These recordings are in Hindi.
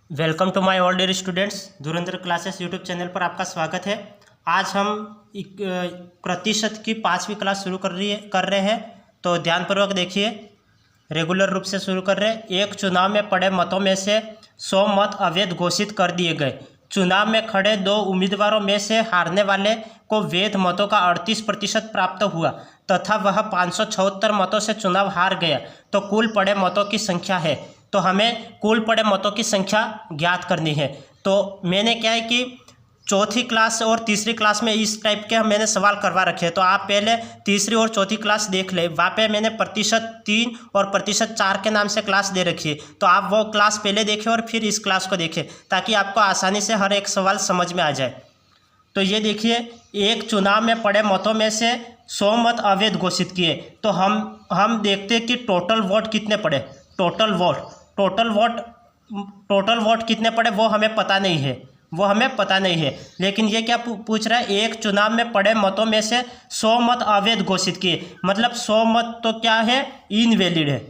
Welcome to my all dear students. Dhurandhar classes YouTube channel पर आपका स्वागत है। आज हम प्रतिशत की 5वीं क्लास शुरू कर रहे हैं, तो ध्यानपूर्वक देखिए। रेगुलर रूप से शुरू कर रहे हैं। एक चुनाव में पड़े मतों में से 100 मत अवैध घोषित कर दिए गए। चुनाव में खड़े 2 उम्मीदवारों में से हारने वाले को वैध मतों का 38% प्राप्त हुआ तथा वह 576 मतों से चुनाव हार गया। तो कुल पड़े मतों की संख्या है, तो हमें कुल पड़े मतों की संख्या ज्ञात करनी है। तो मैंने क्या है कि चौथी क्लास और तीसरी क्लास में इस टाइप के मैंने सवाल करवा रखे हैं, तो आप पहले तीसरी और चौथी क्लास देख ले। वहाँ पे मैंने %3 और %4 के नाम से क्लास दे रखी है, तो आप वो क्लास पहले देखें और फिर इस क्लास को देखें, ताकि आपको आसानी से हर एक सवाल समझ में आ जाए। तो ये देखिए, एक चुनाव में पड़े मतों में से 100 मत अवैध घोषित किए। तो हम देखते हैं कि टोटल वोट कितने पड़े। टोटल वोट कितने पड़े वो हमें पता नहीं है, लेकिन ये क्या पूछ रहा है, एक चुनाव में पड़े मतों में से 100 मत अवैध घोषित किए, मतलब 100 मत तो क्या है, इनवैलिड है।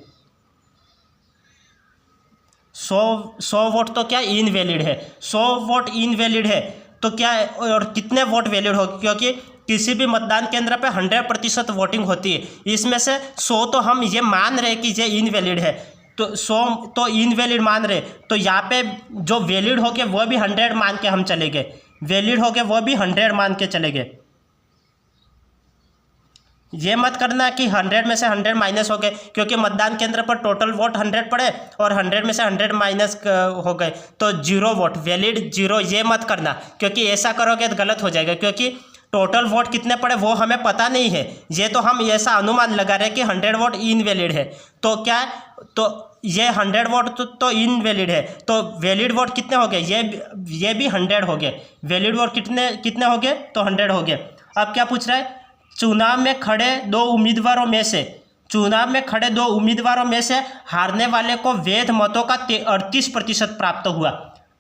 100 वोट तो क्या इनवैलिड है। 100 वोट इनवैलिड है तो क्या है, और कितने वोट वैलिड हो, क्योंकि किसी भी मतदान केंद्र पे 100% वोटिंग होती है। इसमें से 100 तो हम ये मान रहे कि ये इनवैलिड है, तो 100 तो इनवैलिड मान रहे, तो यहाँ पे जो वैलिड हो गए वो भी 100 मान के हम चले गए। वैलिड हो गए वो भी 100 मान के चले गए। ये मत करना कि 100 में से 100 माइनस हो गए, क्योंकि मतदान केंद्र पर टोटल वोट 100 पड़े और 100 में से 100 माइनस हो गए तो 0 वोट, वैलिड 0। ये मत करना, क्योंकि ऐसा करोगे तो गलत हो जाएगा, क्योंकि टोटल वोट कितने पड़े वो हमें पता नहीं है। ये तो हम ऐसा अनुमान लगा रहे हैं कि 100 वोट इनवैलिड है। तो क्या है, तो ये 100 वोट तो इनवैलिड है, तो वैलिड वोट कितने हो गए, ये भी 100 हो गए। वैलिड वोट कितने हो गए, तो 100 हो गए। अब क्या पूछ रहा है, चुनाव में खड़े 2 उम्मीदवारों में से हारने वाले को वैध मतों का 38% प्राप्त हुआ।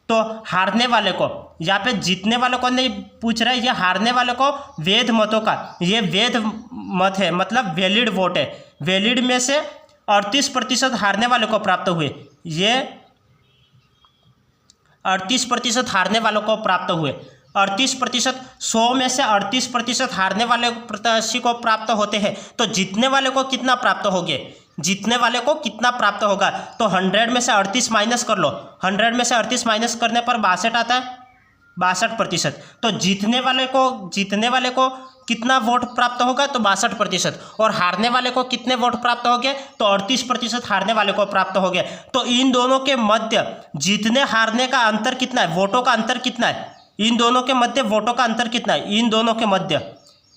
तो हारने वाले को, यहाँ पे जीतने वाले को नहीं पूछ रहा है, ये हारने वाले को वैध मतों का, ये वैध मत है, मतलब वैलिड वोट है। वैलिड में से 38% हारने वाले को प्राप्त हुए। ये 38% हारने वालों को प्राप्त हुए। 38%, 100 में से 38% हारने वाले प्रत्याशी को प्राप्त होते हैं, तो जीतने वाले को कितना प्राप्त होंगे, जीतने वाले को कितना प्राप्त होगा, तो 100 में से 38 माइनस कर लो। 100 में से 38 माइनस करने पर 62 आता है, 62%। तो जीतने वाले को कितना वोट प्राप्त होगा, तो 62%। और हारने वाले को कितने वोट प्राप्त हो गए, तो 38% हारने वाले को प्राप्त हो गए। तो इन दोनों के मध्य जीतने हारने का अंतर कितना है, वोटों का अंतर कितना है, इन दोनों के मध्य वोटों का अंतर कितना है, इन दोनों के मध्य,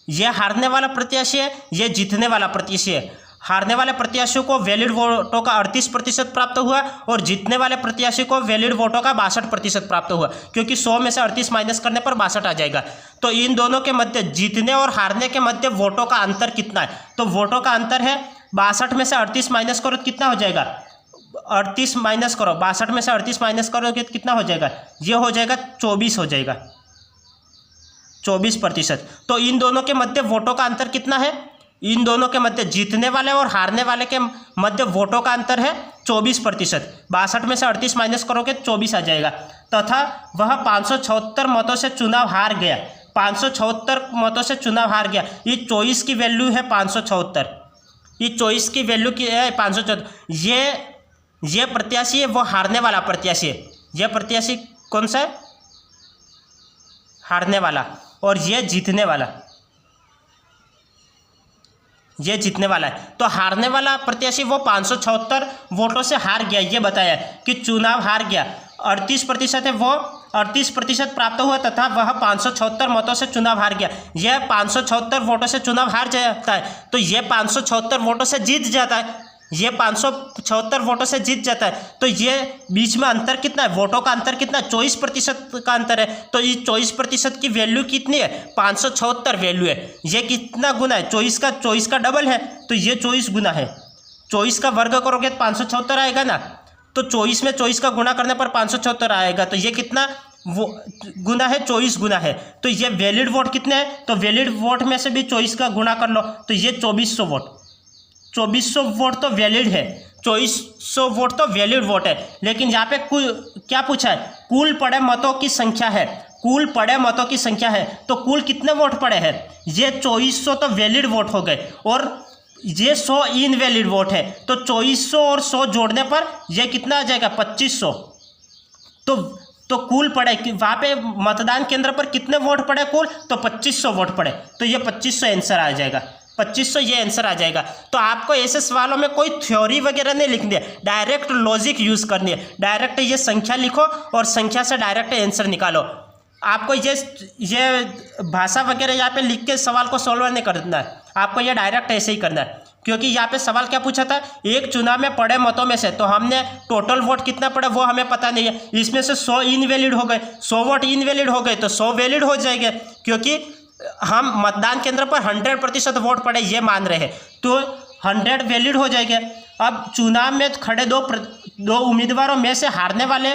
ये हारने वाला प्रत्याशी है, ये जीतने वाला प्रत्याशी है। हारने वाले प्रत्याशी को वैलिड वोटों का 38% प्राप्त हुआ और जीतने वाले प्रत्याशी को वैलिड वोटों का 62% प्राप्त हुआ, क्योंकि 100 में से 38 माइनस करने पर 62 आ जाएगा। तो इन दोनों के मध्य, जीतने और हारने के मध्य वोटों का अंतर कितना है, तो वोटों का अंतर है 62 में से 38 माइनस करो तो कितना हो जाएगा, 38 माइनस करो, 62 में से 38 माइनस करोगे तो कितना हो जाएगा, ये हो जाएगा 24 हो जाएगा, 24%। तो इन दोनों के मध्य वोटों का अंतर कितना है, इन दोनों के मध्य, जीतने वाले और हारने वाले के मध्य वोटों का अंतर है 24%। 62 में से 38 माइनस करोगे तो 24 आ जाएगा। तथा वह 576 मतों से चुनाव हार गया। 576 मतों से चुनाव हार गया। ये 24 की वैल्यू है 576, ये 24 की वैल्यू की है 576। ये प्रत्याशी है वो हारने वाला प्रत्याशी है। यह प्रत्याशी कौन सा है, हारने वाला, और ये जीतने वाला, ये जीतने वाला है। तो हारने वाला प्रत्याशी वो 576 वोटों से हार गया, ये बताया कि चुनाव हार गया। 38% है, वो 38% प्राप्त हुआ तथा वह 576 मतों से चुनाव हार गया। यह 576 वोटों से चुनाव हार जाता है, तो ये 576 वोटों से जीत जाता है, ये 576 वोटों से जीत जाता है। तो ये बीच में अंतर कितना है, वोटों का अंतर कितना है, 24% का अंतर है। तो ये 24% की वैल्यू कितनी है, 576 वैल्यू है। ये कितना गुना है, 24 का डबल है, तो ये 24 गुना है। 24 का वर्ग करोगे तो 576 आएगा ना, तो 24 में 24 का गुणा करने पर 576 आएगा। तो ये कितना वो गुना है, 24 गुना है। तो ये वैलिड वोट कितने हैं, तो वैलिड वोट में से भी 24 का गुणा कर लो, तो ये 2400 वोट, 2400 वोट तो वैलिड है। 2400 वोट तो वैलिड वोट है, लेकिन यहाँ पे कुल क्या पूछा है, कुल पड़े मतों की संख्या है, कुल पड़े मतों की संख्या है, तो कुल कितने वोट पड़े हैं, ये 2400 तो वैलिड वोट हो गए और ये 100 इनवैलिड वोट है, तो 2400 और 100 जोड़ने पर ये कितना आ जाएगा 2500। तो कुल पड़े वहाँ पे मतदान केंद्र पर कितने वोट पड़े कुल, तो 2500 वोट पड़े, तो ये 2500 आंसर आ जाएगा, 2500 ये आंसर आ जाएगा। तो आपको ऐसे सवालों में कोई थ्योरी वगैरह नहीं लिखनी है, डायरेक्ट लॉजिक यूज़ करनी है, डायरेक्ट ये संख्या लिखो और संख्या से डायरेक्ट आंसर निकालो। आपको ये भाषा वगैरह यहाँ पे लिख के सवाल को सॉल्व नहीं करना है, आपको ये डायरेक्ट ऐसे ही करना है, क्योंकि यहाँ पे सवाल क्या पूछा था, एक चुनाव में पड़े मतों में से, तो हमने टोटल वोट कितना पड़े वो हमें पता नहीं है, इसमें से 100 इनवैलिड हो गए, 100 वोट इनवैलिड हो गए तो 100 वैलिड हो जाएंगे, क्योंकि हम मतदान केंद्र पर 100% वोट पड़े ये मान रहे हैं, तो 100 वैलिड हो जाएंगे। अब चुनाव में खड़े दो उम्मीदवारों में से हारने वाले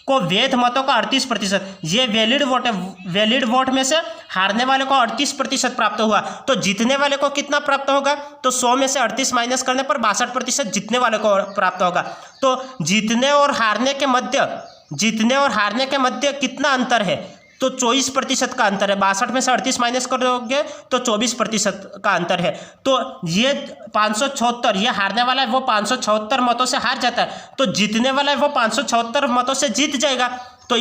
को वैध मतों का 38%, ये वैलिड वोट है, वैलिड वोट में से हारने वाले को 38% प्राप्त हुआ, तो जीतने वाले को कितना प्राप्त होगा, तो 100 में से 38 माइनस करने पर 62% जीतने वाले को प्राप्त होगा। तो जीतने और हारने के मध्य कितना अंतर है, तो 24% का अंतर है, 62 में से 38 माइनस करोगे तो 24% का अंतर है। तो ये 576, ये हारने वाला है वो 576 मतों से हार जाता है, तो जीतने वाला है वो 576 मतों से जीत जाएगा। तो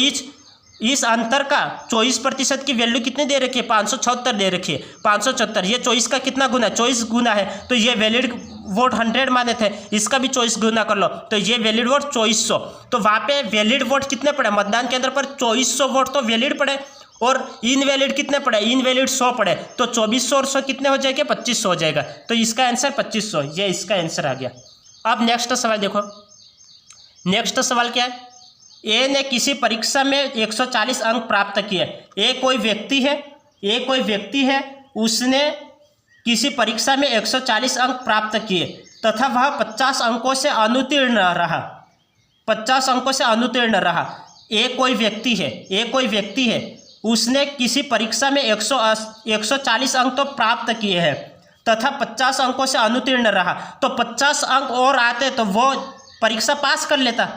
इस अंतर का 24% की वैल्यू कितनी दे रखी है, 576 दे रखी है, 576, ये 24 का कितना गुना, 24 गुना है, तो ये वैलिड वोट 100 माने थे, इसका भी 24 गुना कर लो, तो ये वैलिड वोट 2400। तो वहाँ पे वैलिड वोट कितने पड़े, मतदान केंद्र पर 2400 वोट तो वैलिड पड़े, और इनवैलिड कितने पड़े, इनवैलिड 100 पड़े, तो 2400 और 100 कितने हो जाएंगे, 2500 हो जाएगा, तो इसका आंसर 2500, ये इसका आंसर आ गया। अब नेक्स्ट सवाल देखो, नेक्स्ट सवाल क्या है, ए ने किसी परीक्षा में 140 अंक प्राप्त किए। ए कोई व्यक्ति है, उसने किसी परीक्षा में 140 अंक प्राप्त किए तथा वह 50 अंकों से अनुत्तीर्ण रहा, 50 अंकों से अनुत्तीर्ण रहा। ए कोई व्यक्ति है, उसने किसी परीक्षा में 140 अंक तो प्राप्त किए हैं तथा 50 अंकों से अनुत्तीर्ण रहा, तो 50 अंक और आते तो वो परीक्षा पास कर लेता।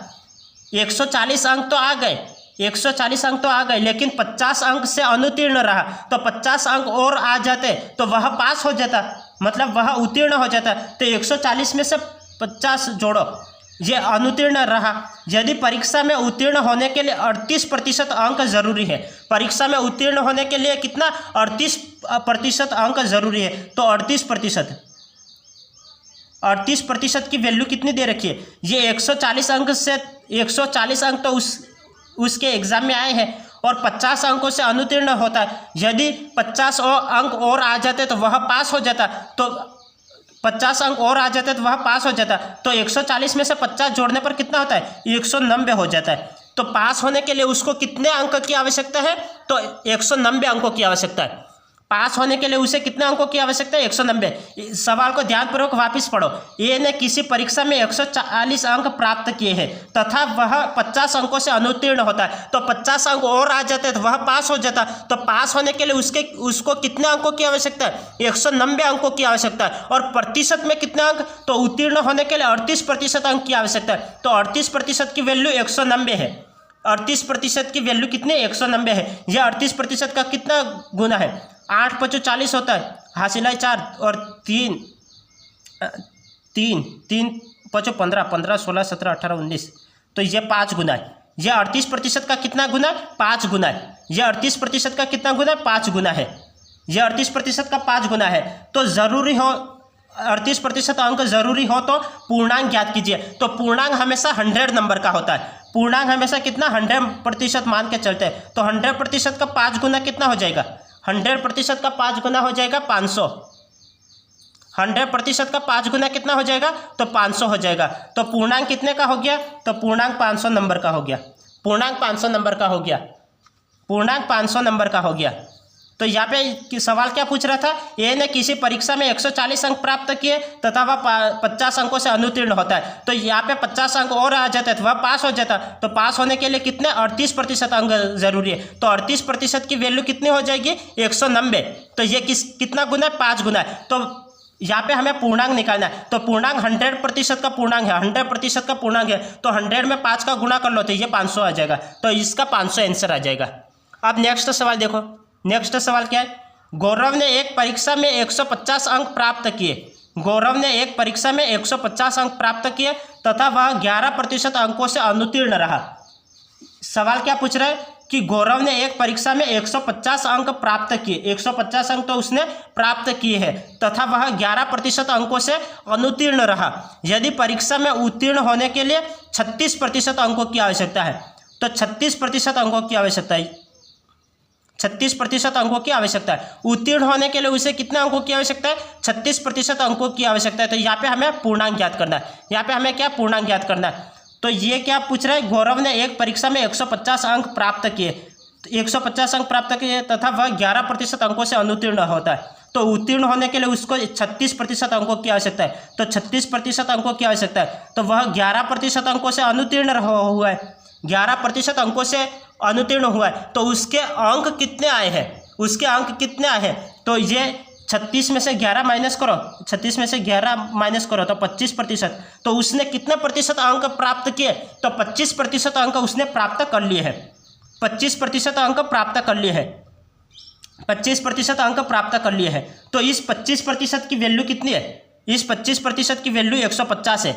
140 अंक तो आ गए, 140 अंक तो आ गए, लेकिन 50 अंक से अनुत्तीर्ण रहा, तो 50 अंक और आ जाते तो वह पास हो जाता, मतलब वह उत्तीर्ण हो जाता। तो 140 में से 50 जोड़ो, ये अनुत्तीर्ण रहा। यदि परीक्षा में उत्तीर्ण होने के लिए 38% अंक जरूरी है, परीक्षा में उत्तीर्ण होने के लिए कितना 38% अंक जरूरी है, तो 38% की वैल्यू कितनी दे रखी है, ये 140 अंक से 140 अंक तो उसके एग्जाम में आए हैं और 50 अंकों से अनुत्तीर्ण होता है। यदि 50 अंक और आ जाते तो वह पास हो जाता, तो 50 अंक और आ जाते तो वह पास हो जाता। तो 140 में से 50 जोड़ने पर कितना होता है, 190 हो जाता है। तो पास होने के लिए उसको कितने अंक की आवश्यकता है, तो 190 अंकों की आवश्यकता है। पास होने के लिए उसे कितने अंकों की आवश्यकता है, 190। सवाल को ध्यानपूर्वक वापस पढ़ो। ए ने किसी परीक्षा में 140 अंक प्राप्त किए हैं तथा वह 50 अंकों से अनुत्तीर्ण होता है, तो 50 अंक और आ जाते तो वह पास हो जाता। तो पास होने के लिए उसको कितने अंकों की आवश्यकता है, 190 अंकों की आवश्यकता है। और प्रतिशत में कितने अंक, तो उत्तीर्ण होने के लिए 38% अंक की आवश्यकता है। तो 38% की वैल्यू 190 है। 38% की वैल्यू कितने, 190 है। यह 38% का कितना गुना है, 8 × 5 = 40 होता है, हासिला 4 और 3 3 3 5 15 15 16 17 18 19, तो ये 5 गुना है। यह 38% का कितना गुना, 5 गुना है। यह 38% का कितना गुना, 5 गुना है। यह 38% का 5 गुना है। तो ज़रूरी हो 38% अंक जरूरी हो तो पूर्णांक ज्ञात कीजिए। तो पूर्णांक हमेशा 100 नंबर का होता है। पूर्णांक हमेशा कितना, 100% मान के चलते हैं। तो 100% का 5 गुना कितना हो जाएगा, 100% का 5 गुना हो जाएगा 500। 100% का 5 गुना कितना हो जाएगा, तो 500 हो जाएगा। तो पूर्णांक कितने का हो गया, तो पूर्णांक 500 नंबर का हो गया। पूर्णांक 500 नंबर का हो गया। पूर्णांक 500 नंबर का हो गया। तो यहाँ पे सवाल क्या पूछ रहा था, ए ने किसी परीक्षा में 140 अंक प्राप्त किए तथा वह 50 अंकों से अनुत्तीर्ण होता है। तो यहाँ पे 50 अंक और आ जाता है तो वह पास हो जाता। तो पास होने के लिए कितने, 38% अंक जरूरी है। तो 38% की वैल्यू कितनी हो जाएगी, 190। तो ये कितना गुना है, 5 गुना है। तो यहाँ पे हमें पूर्णांक निकालना है, तो पूर्णांक 100% का पूर्णांक है, 100% का पूर्णांक है, तो 100 में 5 का गुणा कर लो तो ये 500 आ जाएगा, तो इसका 500 आंसर आ जाएगा। अब नेक्स्ट सवाल देखो, नेक्स्ट सवाल क्या है, गौरव ने एक परीक्षा में 150 अंक प्राप्त किए। गौरव ने एक परीक्षा में 150 अंक प्राप्त किए तथा वह 11% अंकों से अनुत्तीर्ण रहा। सवाल क्या पूछ रहा है कि गौरव ने एक परीक्षा में 150 अंक प्राप्त किए, 150 अंक तो उसने प्राप्त किए हैं तथा वह 11% अंकों से अनुत्तीर्ण रहा। यदि परीक्षा में उत्तीर्ण होने के लिए 36% अंकों की आवश्यकता है, तो 36% अंकों की आवश्यकता है, 36% अंकों की आवश्यकता है। उत्तीर्ण होने के लिए उसे कितने अंकों की आवश्यकता है, 36% अंकों की आवश्यकता है। तो यहाँ पे हमें पूर्णांक ज्ञात करना है, यहाँ पे हमें क्या पूर्णांक ज्ञात करना है। तो ये क्या पूछ रहा है, गौरव ने एक परीक्षा में 150 अंक प्राप्त किए, 150 अंक प्राप्त किए तथा वह 11% अंकों से अनुत्तीर्ण होता है। तो उत्तीर्ण होने के लिए उसको 36% अंकों की आवश्यकता है, तो 36% अंकों की आवश्यकता है, तो वह 11% अंकों से अनुत्तीर्ण हुआ है, 11% अंकों से अनुत्तीर्ण हुआ है। तो उसके अंक कितने आए हैं, उसके अंक कितने आए हैं, तो ये 36 में से 11 माइनस करो, 36 में से 11 माइनस करो तो 25%। तो उसने कितने प्रतिशत अंक प्राप्त किए, तो 25% अंक उसने प्राप्त कर लिए हैं, 25% अंक प्राप्त कर लिए हैं, 25% अंक प्राप्त कर लिए हैं। तो इस 25% की वैल्यू कितनी है, इस 25% की वैल्यू 150 है,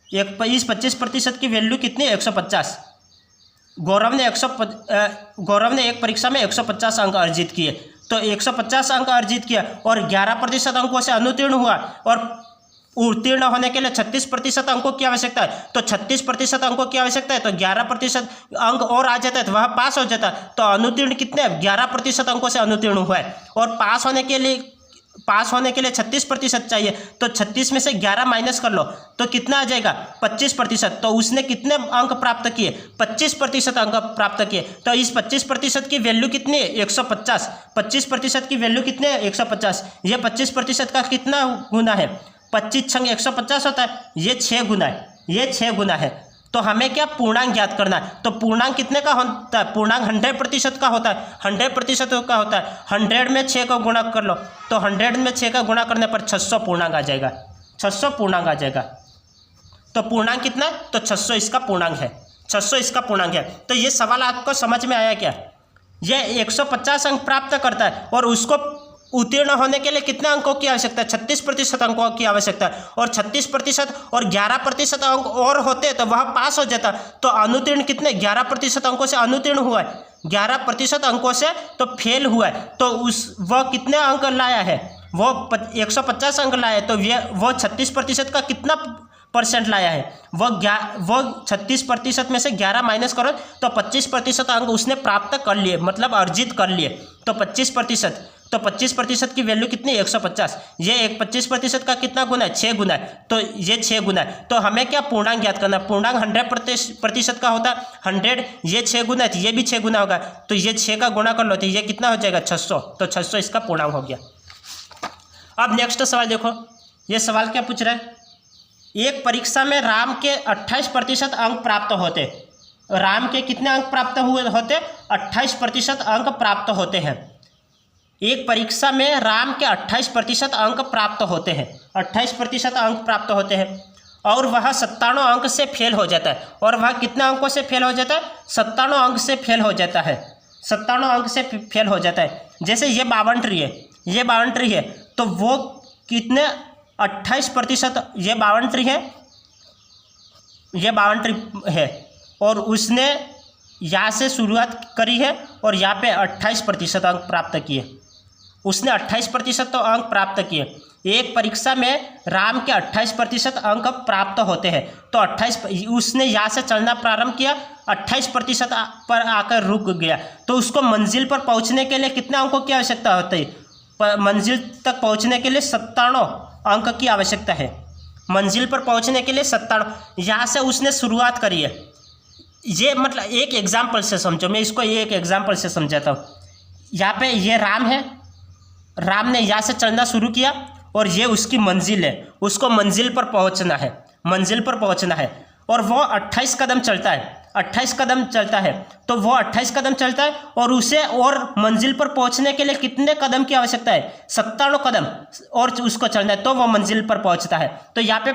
इस 25% की वैल्यू कितनी है, 150। गौरव ने एक परीक्षा में 150 अंक अर्जित किए, तो 150 अंक अर्जित किया और 11% अंकों से अनुत्तीर्ण हुआ और उत्तीर्ण होने के लिए 36% अंकों की आवश्यकता है, तो 36% अंकों की आवश्यकता है, तो 11% अंक और आ जाता है तो वह पास हो जाता है। तो अनुत्तीर्ण कितने, 11% अंकों से अनुत्तीर्ण हुआ है और पास होने के लिए 36% चाहिए, तो 36 में से 11 माइनस कर लो तो कितना आ जाएगा, 25%। तो उसने कितने अंक प्राप्त किए, 25% अंक प्राप्त किए। तो इस 25% की वैल्यू कितनी है, 150। 25% की वैल्यू कितने है, 150। ये 25% का कितना गुना है, 25 छंग 150 होता है, ये 6 गुना है, ये 6 गुना है। तो हमें क्या पूर्णांक ज्ञात करना है, तो पूर्णांक कितने का होता है, पूर्णांक 100% का होता है, 100% का होता है। 100 में 6 का गुणा कर लो, तो 100 में 6 का गुणा करने पर 600 पूर्णांक आ जाएगा, 600 पूर्णांक आ जाएगा। तो पूर्णांक कितना है, तो 600 इसका पूर्णांक है, 600 इसका पूर्णांक है। तो ये सवाल आपको समझ में आया क्या, ये 150 अंक प्राप्त करता है और उसको उत्तीर्ण होने के लिए कितने अंकों की आवश्यकता है, 36% अंकों की आवश्यकता है, और 36% और 11% अंक और होते तो वह पास हो जाता। तो अनुत्तीर्ण कितने, 11% अंकों से अनुत्तीर्ण हुआ है, 11% अंकों से तो फेल हुआ है। तो वह कितने अंक लाया है, वो 150 अंक लाया है, तो वो 36% का कितना % लाया है, वो 36% में से 11 माइनस करो तो 25% अंक उसने प्राप्त कर लिए, मतलब अर्जित कर लिए। तो 25%, तो 25% की वैल्यू कितनी, 150। ये 25% का कितना गुना है, 6 गुना है, तो ये 6 गुना है। तो हमें क्या पूर्णांक ज्ञात करना है, पूर्णांक 100% का होता है 100, ये 6 गुना है तो ये भी 6 गुना होगा, तो ये 6 का गुणा कर लो तो ये कितना हो जाएगा, 600। तो 600 इसका पूर्णांक हो गया। अब नेक्स्ट सवाल देखो, ये सवाल क्या पूछ रहा है, एक परीक्षा में राम के 28% अंक प्राप्त होते, राम के कितने अंक प्राप्त हुए होते, 28% अंक प्राप्त होते हैं। एक परीक्षा में राम के 28% अंक प्राप्त होते हैं, 28% अंक प्राप्त होते हैं और वह 97 अंक से फेल हो जाता है। और वह कितने अंकों से फेल हो जाता है, 97 अंक से फेल हो जाता है, 97 अंक से फेल हो जाता है। जैसे ये 52 है, ये 52 है, तो वो कितने 28%, ये 52 है, ये 52 है और उसने यहाँ से शुरुआत करी है और यहाँ पे 28% अंक प्राप्त किए, उसने 28% तो अंक प्राप्त किए। एक परीक्षा में राम के 28% अंक प्राप्त होते हैं, तो 28 उसने यहाँ से चलना प्रारंभ किया, 28% पर आकर रुक गया, तो उसको मंजिल पर पहुँचने के लिए कितने अंकों की आवश्यकता होती है, मंजिल तक पहुँचने के लिए 97 अंक की आवश्यकता है। मंजिल पर पहुँचने के लिए 97, यहाँ से उसने शुरुआत करी है। ये मतलब एक एग्जाम्पल से समझो, मैं इसको एक एग्जाम्पल से समझाता हूँ। यहाँ पे ये राम है, राम ने यहाँ से चलना शुरू किया और ये उसकी मंजिल है, उसको मंजिल पर पहुँचना है, मंजिल पर पहुँचना है और वो 28 कदम चलता है, 28 कदम चलता है, तो वो 28 कदम चलता है और उसे और मंजिल पर पहुंचने के लिए कितने कदम की आवश्यकता है? 97 कदम और उसको चलना है तो वो मंजिल पर पहुंचता है। तो यहाँ पे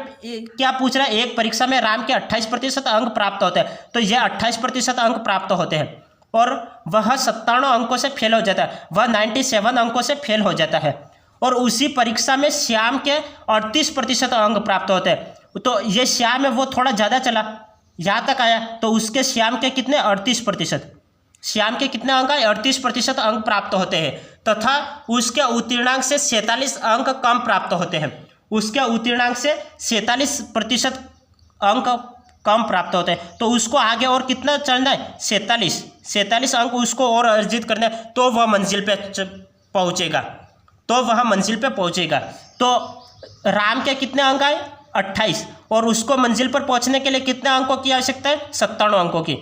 क्या पूछ रहा है? एक परीक्षा में राम के 28% अंक प्राप्त होते हैं, तो ये 28% अंक प्राप्त होते हैं और वह 97 अंकों से फेल हो जाता है, वह 97 अंकों से फेल हो जाता है। और उसी परीक्षा में श्याम के 38% अंक प्राप्त होते हैं। तो ये श्याम है वो थोड़ा ज़्यादा चला, यहाँ तक आया, तो उसके श्याम के कितने? 38%। श्याम के कितने अंक आए? 38% अंक प्राप्त होते हैं तथा उसके उत्तीर्णांक से 47 अंक कम प्राप्त होते हैं। उसके उत्तीर्णांक से 47% अंक कम प्राप्त होते हैं, तो उसको आगे और कितना चलना है? 47 अंक उसको और अर्जित करना है, तो वह मंजिल पे पहुँचेगा, तो वह मंजिल पे पहुँचेगा। तो राम के कितने अंक आए? 28, और उसको मंजिल पर पहुंचने के लिए कितने अंकों की आवश्यकता है? 97 अंकों की।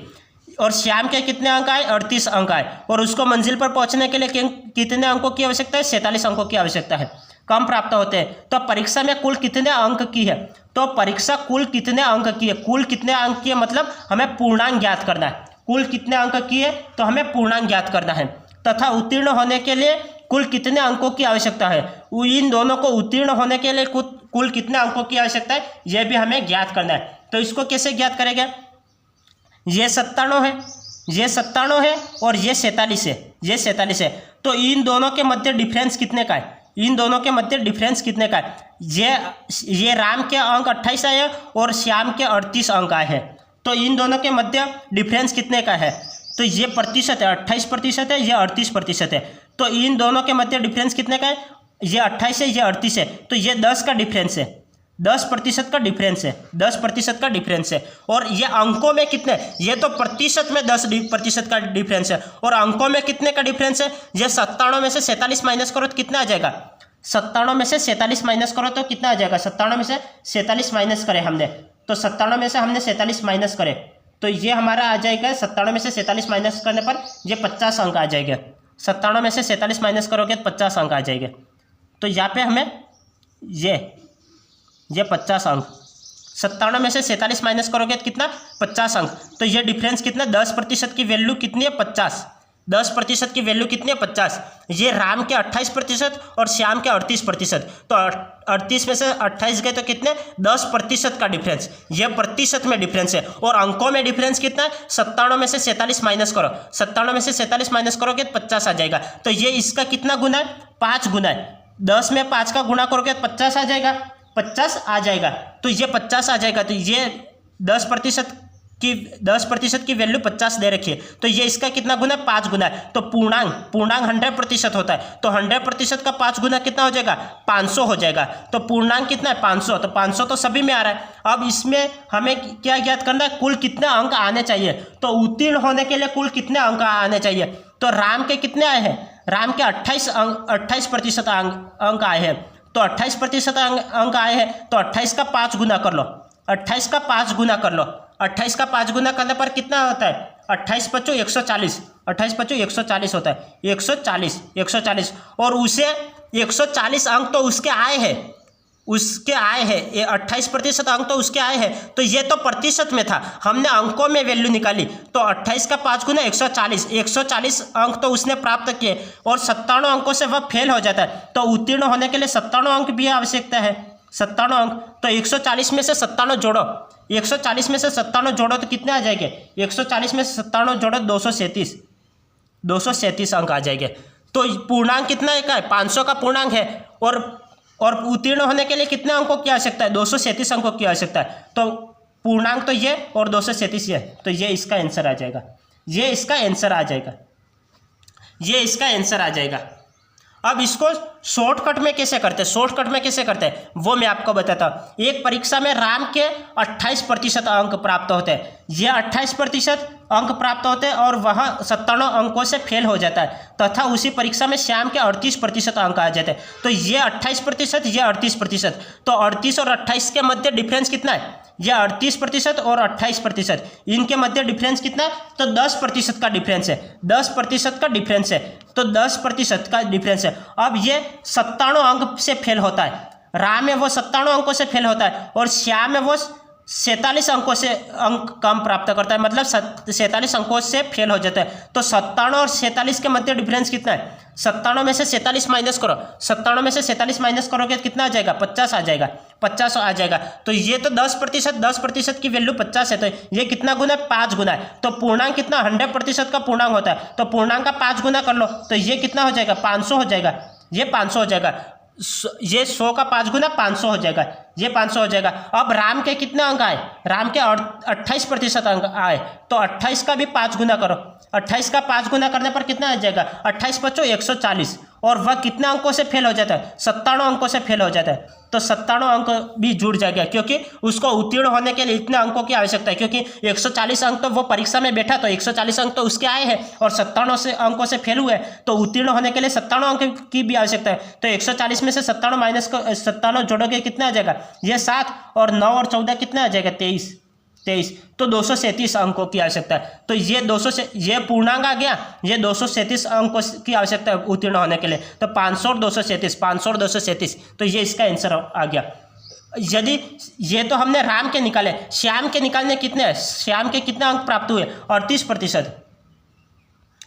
और श्याम के कितने अंक आए? 38 अंक आए, और उसको मंजिल पर पहुंचने के लिए कितने अंकों की आवश्यकता है? 47 अंकों की आवश्यकता है, कम प्राप्त होते हैं। तो परीक्षा में कुल कितने अंक की है? तो परीक्षा कुल कितने अंक की है? कुल कितने अंक की है मतलब हमें पूर्णांक ज्ञात करना है। कुल कितने अंक की है तो हमें पूर्णांक ज्ञात करना है, तथा उत्तीर्ण होने के लिए कुल कितने अंकों की आवश्यकता है? इन दोनों को उत्तीर्ण होने के लिए कुल कितने अंकों की आवश्यकता है यह भी हमें ज्ञात करना है। तो इसको कैसे ज्ञात करेंगे? ये 97 है, ये 97 है और ये 47 है, ये 47 है। तो इन दोनों के मध्य डिफरेंस कितने का है? इन दोनों के मध्य डिफरेंस कितने का है? ये राम के अंक 28 आए और श्याम के 38 अंक आए हैं, तो इन दोनों के मध्य डिफरेंस कितने का है? तो ये प्रतिशत है, 28% है, ये 38% है। तो इन दोनों के मध्य डिफरेंस कितने का है? ये 28 है, ये 38 है, तो ये 10 का डिफरेंस है, 10% का डिफरेंस है, 10% का डिफरेंस है। और ये अंकों में कितने? ये तो प्रतिशत में 10% का डिफरेंस है, और अंकों में कितने का डिफरेंस है? ये 97 में से 47 माइनस करो तो कितना आ जाएगा? 97 में से 47 माइनस करो तो कितना आ जाएगा? 97 में से 47 माइनस करें हमने, तो 97 में से हमने 47 माइनस करे तो ये हमारा आ जाएगा 97 में से 47 माइनस करने पर ये 50 अंक आ जाएगा। 97 में से 47 माइनस करोगे तो 50 अंक आ जाएंगे। तो यहाँ पे हमें ये 50 अंक, 97 में से 47 माइनस करोगे तो कितना? 50 अंक। तो ये डिफरेंस कितना? 10% की वैल्यू कितनी है? 50। 10% की वैल्यू कितनी है? 50। ये राम के 28% और श्याम के 38%। तो 38 में से 28 गए तो कितने? 10% का डिफरेंस, ये प्रतिशत में डिफरेंस है। और अंकों में डिफरेंस कितना है? 97 में से 47 माइनस करो, 97 में से 47 माइनस करोगे तो 50 आ जाएगा। तो ये इसका कितना गुना है? 5 गुना है। 10 में 5 का गुणा करोगे तो 50 आ जाएगा, 50 आ जाएगा। तो ये 50 आ जाएगा। तो ये 10% की वैल्यू 50 दे रखी है, तो ये इसका कितना गुना है? 5 गुना है। तो पूर्णांक 100% होता है, तो 100% का 5 गुना कितना हो जाएगा? 500 हो जाएगा। तो पूर्णांक कितना है? 500। तो 500 तो सभी में आ रहा है। अब इसमें हमें क्या ज्ञात करना है? कुल कितने अंक आने चाहिए। तो उत्तीर्ण होने के लिए कुल कितने अंक आने चाहिए? तो राम के कितने आए हैं? राम के 28% अंक आए हैं। तो 28% अंक आए हैं, तो 28 का 5 गुना कर लो, 28 का 5 गुना कर लो। 28 का 5 गुना करने पर कितना होता है? 28 × 5 = 140, 28 × 5 = 140 होता है, 140। और उसे 140 अंक तो उसके आए हैं, ये 28% अंक तो उसके आए हैं। तो ये तो प्रतिशत में था, हमने अंकों में वैल्यू निकाली। तो 28 का 5 गुना 140 अंक तो उसने प्राप्त किए, और 97 अंकों से वह फेल हो जाता है। तो उत्तीर्ण होने के लिए 97 अंक भी आवश्यकता है, 97 अंक। तो 140 में से 97 जोड़ो, 140 में से 97 जोड़ो तो कितने आ जाएंगे? 140 में से 97 जोड़ो 237 अंक आ जाएंगे। तो पूर्णांक कितना का है? 500 का पूर्णांक है, और उत्तीर्ण होने के लिए कितने अंकों की आवश्यकता है? 237 अंकों की आवश्यकता है। तो पूर्णांक तो ये और 237 ये, तो ये इसका आंसर आ जाएगा, ये इसका आंसर आ जाएगा, ये इसका आंसर आ जाएगा। अब इसको शॉर्टकट में कैसे करते हैं? शॉर्टकट में कैसे करते हैं वो मैं आपको बताता हूँ। एक परीक्षा में राम के 28% अंक प्राप्त होते हैं, ये 28% अंक प्राप्त होते हैं और वह 97 अंकों से फेल हो जाता है, तथा उसी परीक्षा में श्याम के 38% अंक आ जाते हैं। तो ये 28%, ये 38%। तो 38 और 28 के मध्य डिफरेंस कितना है? ये 38% और 28%, इनके मध्य डिफरेंस कितना है? तो 10% का डिफरेंस है, 10% का डिफरेंस है। तो 10% का डिफरेंस है। अब ये 97 अंक से फेल होता है, राम में वो 97 अंकों से फेल होता है, और श्याम में वो 47 अंकों से अंक कम प्राप्त करता है, मतलब 47 अंकों से फेल हो जाता है। तो 97 और 47 के मध्य डिफरेंस कितना है? 97 में से 47 माइनस करो, 97 में से 47 माइनस करोगे कितना आ जाएगा? 50 आ जाएगा, 50 आ जाएगा। तो ये तो 10%, 10% की वैल्यू 50 है, तो ये कितना गुना है? 5 गुना है। तो पूर्णांक कितना? 100% का पूर्णांक होता है, तो पूर्णांक का 5 गुना कर लो, तो ये कितना हो जाएगा? 500 हो जाएगा, ये 500 हो जाएगा। ये 100 का 5 गुना 500 हो जाएगा, ये 500 हो जाएगा। अब राम के कितने अंक आए? राम के 28% अंक आए, तो 28 का भी 5 गुना करो, 28 का 5 गुना करने पर कितना आ जाएगा? 28 × 5 = 140। और वह कितने अंकों से फेल हो जाता है? 97 अंकों से फेल हो जाता है। तो 97 अंक भी जुड़ जाएगा, क्योंकि उसको उत्तीर्ण होने के लिए इतने अंकों की आवश्यकता है, क्योंकि 140 अंक तो वो परीक्षा में बैठा, तो 140 अंक तो उसके आए हैं, और 97 अंकों से फेल हुए, तो उत्तीर्ण होने के लिए 97 अंक की भी आवश्यकता है। तो 140 में से 97 माइनस 97 जोड़ोगे कितना आ जाएगा? ये 7, और 9 और 14 कितना आ जाएगा? 23। तो 237 अंकों की आवश्यकता है। तो ये 200 से ये पूर्णांक आ गया, ये 237 अंकों की आवश्यकता है उत्तीर्ण होने के लिए। तो 500 और 237, 500 और 237, तो ये इसका आंसर आ गया। यदि ये तो हमने राम के निकाले, श्याम के निकालने कितने हैं? श्याम के कितने अंक प्राप्त हुए? 38%।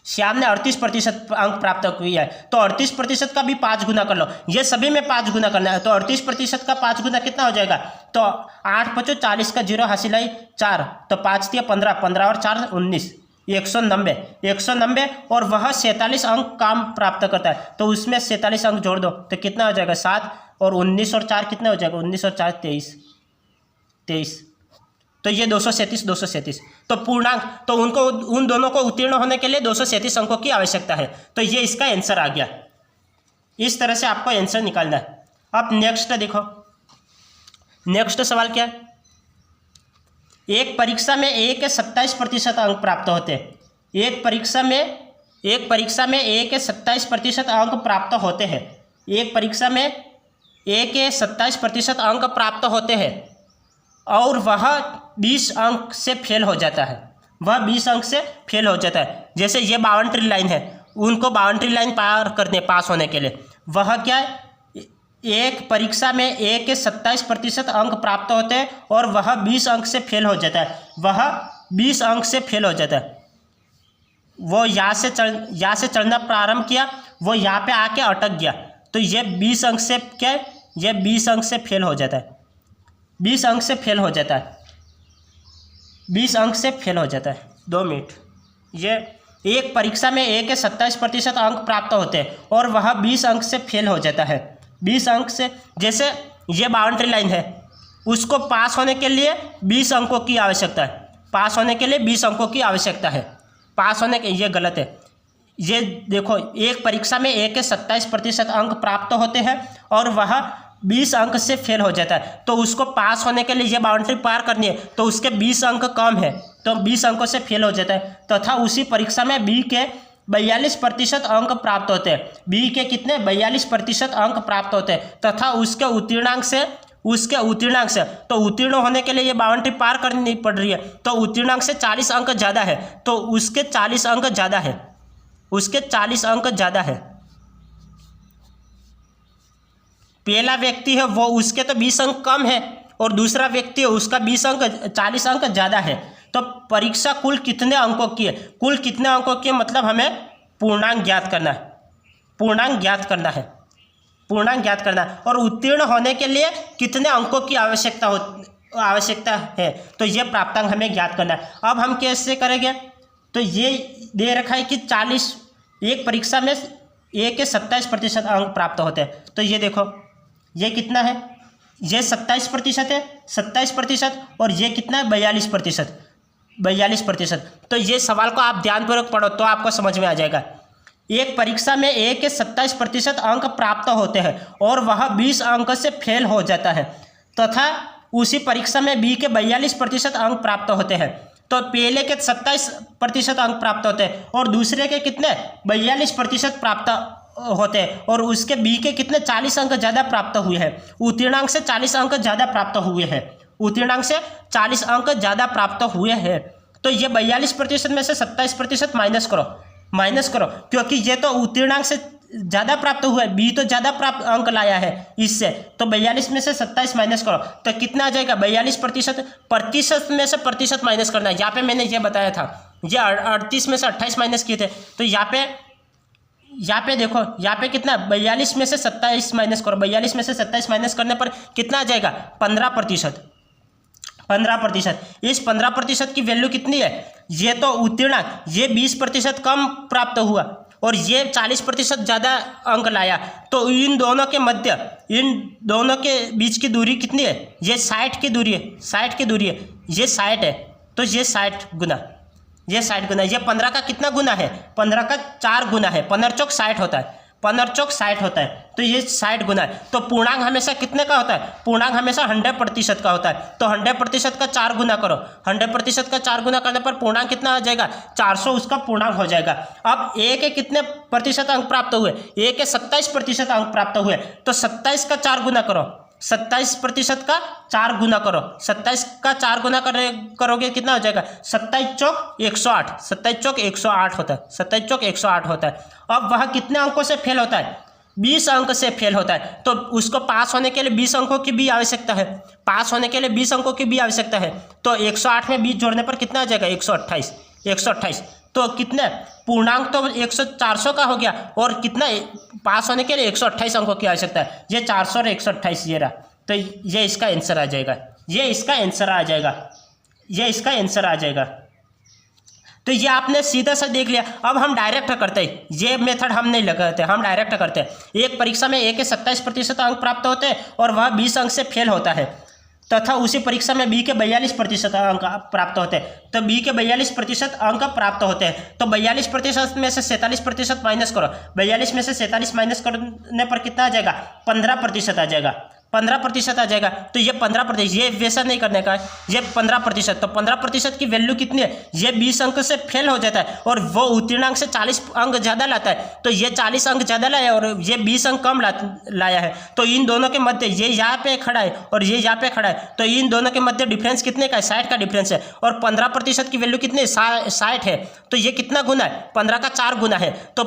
श्याम ने 38% अंक प्राप्त किया है, तो 38% का भी 5 गुना कर लो, ये सभी में 5 गुना करना है। तो 38% का 5 गुना कितना हो जाएगा? तो 8 × 5 = 40 का 0 हासिल आई 4, तो 5 × 15, 15 और 4 = 19, 190। और वह 47 अंक काम प्राप्त करता है, तो उसमें 47 अंक जोड़ दो, तो कितना हो जाएगा? 7, और 19 और 4 कितना हो जाएगा? 19 और 4 23। तो ये 237। तो पूर्णांक, तो उन दोनों को उत्तीर्ण होने के लिए 237 अंकों की आवश्यकता है। तो ये इसका आंसर आ गया। इस तरह से आपको आंसर निकालना है। अब नेक्स्ट देखो, नेक्स्ट सवाल क्या है? एक परीक्षा में A के 27% अंक प्राप्त होते हैं। एक परीक्षा में A के 27% अंक प्राप्त होते हैं। एक परीक्षा में A के 27% अंक प्राप्त होते हैं, और वह 20 अंक से फेल हो जाता है। वह 20 अंक से फेल हो जाता है। जैसे ये बाउंड्री लाइन है, उनको बाउंड्री लाइन पार करने पास होने के लिए वह क्या है? एक परीक्षा में A के 27% अंक प्राप्त होते हैं, और वह 20 अंक से फेल हो जाता है। वह 20 अंक से फेल हो जाता है। वो यहाँ से चढ़ना प्रारंभ किया, वो यहाँ पे आके अटक गया, तो ये 20 अंक से क्या है? ये 20 अंक से फेल हो जाता है। 20 अंक से फेल हो जाता है। 20 अंक से फेल हो जाता है। 2 मिनट। ये एक परीक्षा में A के 27% अंक प्राप्त होते हैं, और वह 20 अंक से फेल हो जाता है। 20 अंक से, जैसे ये बाउंड्री लाइन है, उसको पास होने के लिए 20 अंकों की आवश्यकता है। पास होने के लिए 20 अंकों की आवश्यकता है। पास होने के, ये गलत है। ये देखो, एक परीक्षा में A के 27% अंक प्राप्त होते हैं, और वह 20 अंक से फेल हो जाता है, तो उसको पास होने के लिए ये बाउंड्री पार करनी है, तो उसके 20 अंक कम है, तो 20 अंकों से फेल हो जाता है। तथा उसी परीक्षा में B के 42% अंक प्राप्त होते हैं। B के कितने? 42% अंक प्राप्त होते हैं, तथा उसके उत्तीर्णांक से तो उत्तीर्ण होने के लिए ये बाउंड्री पार करनी पड़ रही है, तो उत्तीर्णांक से 40 अंक ज़्यादा है, तो उसके 40 अंक ज़्यादा है, उसके 40 अंक ज़्यादा है। पहला व्यक्ति है वो, उसके तो 20 अंक कम है, और दूसरा व्यक्ति है उसका 40 अंक ज़्यादा है। तो परीक्षा कुल कितने अंकों की है? कुल कितने अंकों की है, मतलब हमें पूर्णांक ज्ञात करना है। पूर्णांक ज्ञात करना है, और उत्तीर्ण होने के लिए कितने अंकों की आवश्यकता है, तो ये प्राप्तांक हमें ज्ञात करना है। अब हम कैसे करेंगे? तो ये दे रखा है कि 40, एक परीक्षा में A के 27% अंक प्राप्त होते हैं, तो ये देखो, ये कितना है? ये 27% है, 27%, और ये कितना है? 42%। तो ये सवाल को आप ध्यानपूर्वक पढ़ो तो आपको समझ में आ जाएगा। एक परीक्षा में A के 27% अंक प्राप्त होते हैं, और वह 20 अंक से फेल हो जाता है, तथा उसी परीक्षा में B के 42% अंक प्राप्त होते हैं। तो पहले के 27% अंक प्राप्त होते हैं, और दूसरे के कितने? 42% प्राप्त होते हैं, और उसके B के कितने? 40 अंक ज़्यादा प्राप्त हुए हैं। उत्तीर्णांक से 40 अंक ज़्यादा प्राप्त हुए हैं। उत्तीर्णांक से 40 अंक ज़्यादा प्राप्त हुए हैं। तो ये 42% में से 27% माइनस करो, क्योंकि ये तो उत्तीर्णांक से ज़्यादा प्राप्त हुआ है, बी तो ज़्यादा प्राप्त अंक लाया है इससे, तो 42 में से 27 माइनस करो तो कितना आ जाएगा 42%। प्रतिशत में से प्रतिशत माइनस करना है, यहाँ पे मैंने ये बताया था, ये 38 में से 28 माइनस किए थे, तो यहाँ पे देखो, यहाँ पे कितना 42 में से 27 माइनस करो, 42 में से 27 माइनस करने पर कितना आ जाएगा 15%। 15%, इस 15% की वैल्यू कितनी है, ये तो उत्तीर्णांक, ये 20% कम प्राप्त हुआ और ये 40% ज़्यादा अंक लाया, तो इन दोनों के मध्य, इन दोनों के बीच की दूरी कितनी है, ये 60 की दूरी है, 60 की दूरी है, ये 60 है, तो ये 60 गुना, ये 60 गुना, ये 15 का कितना गुना है, 15 का 4 गुना है, 15 चौक 60 होता है, 15 चौक 60 होता है, तो ये 60 गुना है। तो पूर्णांक हमेशा कितने का होता है, पूर्णांक हमेशा 100% का होता है, तो 100% का 4 गुना करो, 100% का 4 गुना करने पर पूर्णांक कितना आ जाएगा 400, उसका पूर्णांक हो जाएगा। अब ए के कितने प्रतिशत अंक प्राप्त हुए, ए के 27% अंक प्राप्त हुए, तो 27 का 4 गुना करो, 27% का 4 गुना करो, 27 का 4 गुना करोगे कितना हो जाएगा 27 चौक 108, 27 चौक 108 होता है, 27 चौक 108 होता है। अब वह कितने अंकों से फेल होता है, 20 अंक से फेल होता है, तो उसको पास होने के लिए 20 अंकों की भी आवश्यकता है, पास होने के लिए 20 अंकों की भी आवश्यकता है, तो 108 में 20 जोड़ने पर कितना आ जाएगा 128, 128, तो कितने पूर्णांक तो 400 का हो गया और कितना पास होने के लिए 128 अंकों की आवश्यकता है, ये 400 और 128 ये रहा, तो ये इसका आंसर आ जाएगा, ये इसका आंसर आ जाएगा, ये इसका आंसर आ जाएगा। तो ये आपने सीधा सा देख लिया। अब हम डायरेक्ट करते हैं, ये मेथड हम नहीं लगाते, हम डायरेक्ट करते हैं। एक परीक्षा में ए के 27% अंक प्राप्त होते हैं और वह 20 अंक से फेल होता है, तथा उसी परीक्षा में बी के 42% अंक प्राप्त होते हैं, तो बी के 42% अंक प्राप्त होते हैं, तो 42% में से 47% माइनस करो, 42 में से 47 माइनस करने पर कितना आ जाएगा 15% आ जाएगा, 15% आ जाएगा, तो ये 15%, ये वैसा नहीं करने का है, ये 15%, तो 15% की वैल्यू कितनी है, ये 20 अंक से फेल हो जाता है और वो उत्तीर्णांक से 40 अंक ज़्यादा लाता है, तो ये 40 अंक ज़्यादा लाया और ये 20 अंक कम लाया है, तो इन दोनों के मध्य, ये यहाँ पे खड़ा है और ये यहाँ पे खड़ा है, तो इन दोनों के मध्य डिफरेंस कितने का है 60 का डिफरेंस है, और 15% की वैल्यू कितनी है 60 है, तो ये कितना गुना है 15 का 4 गुना है, तो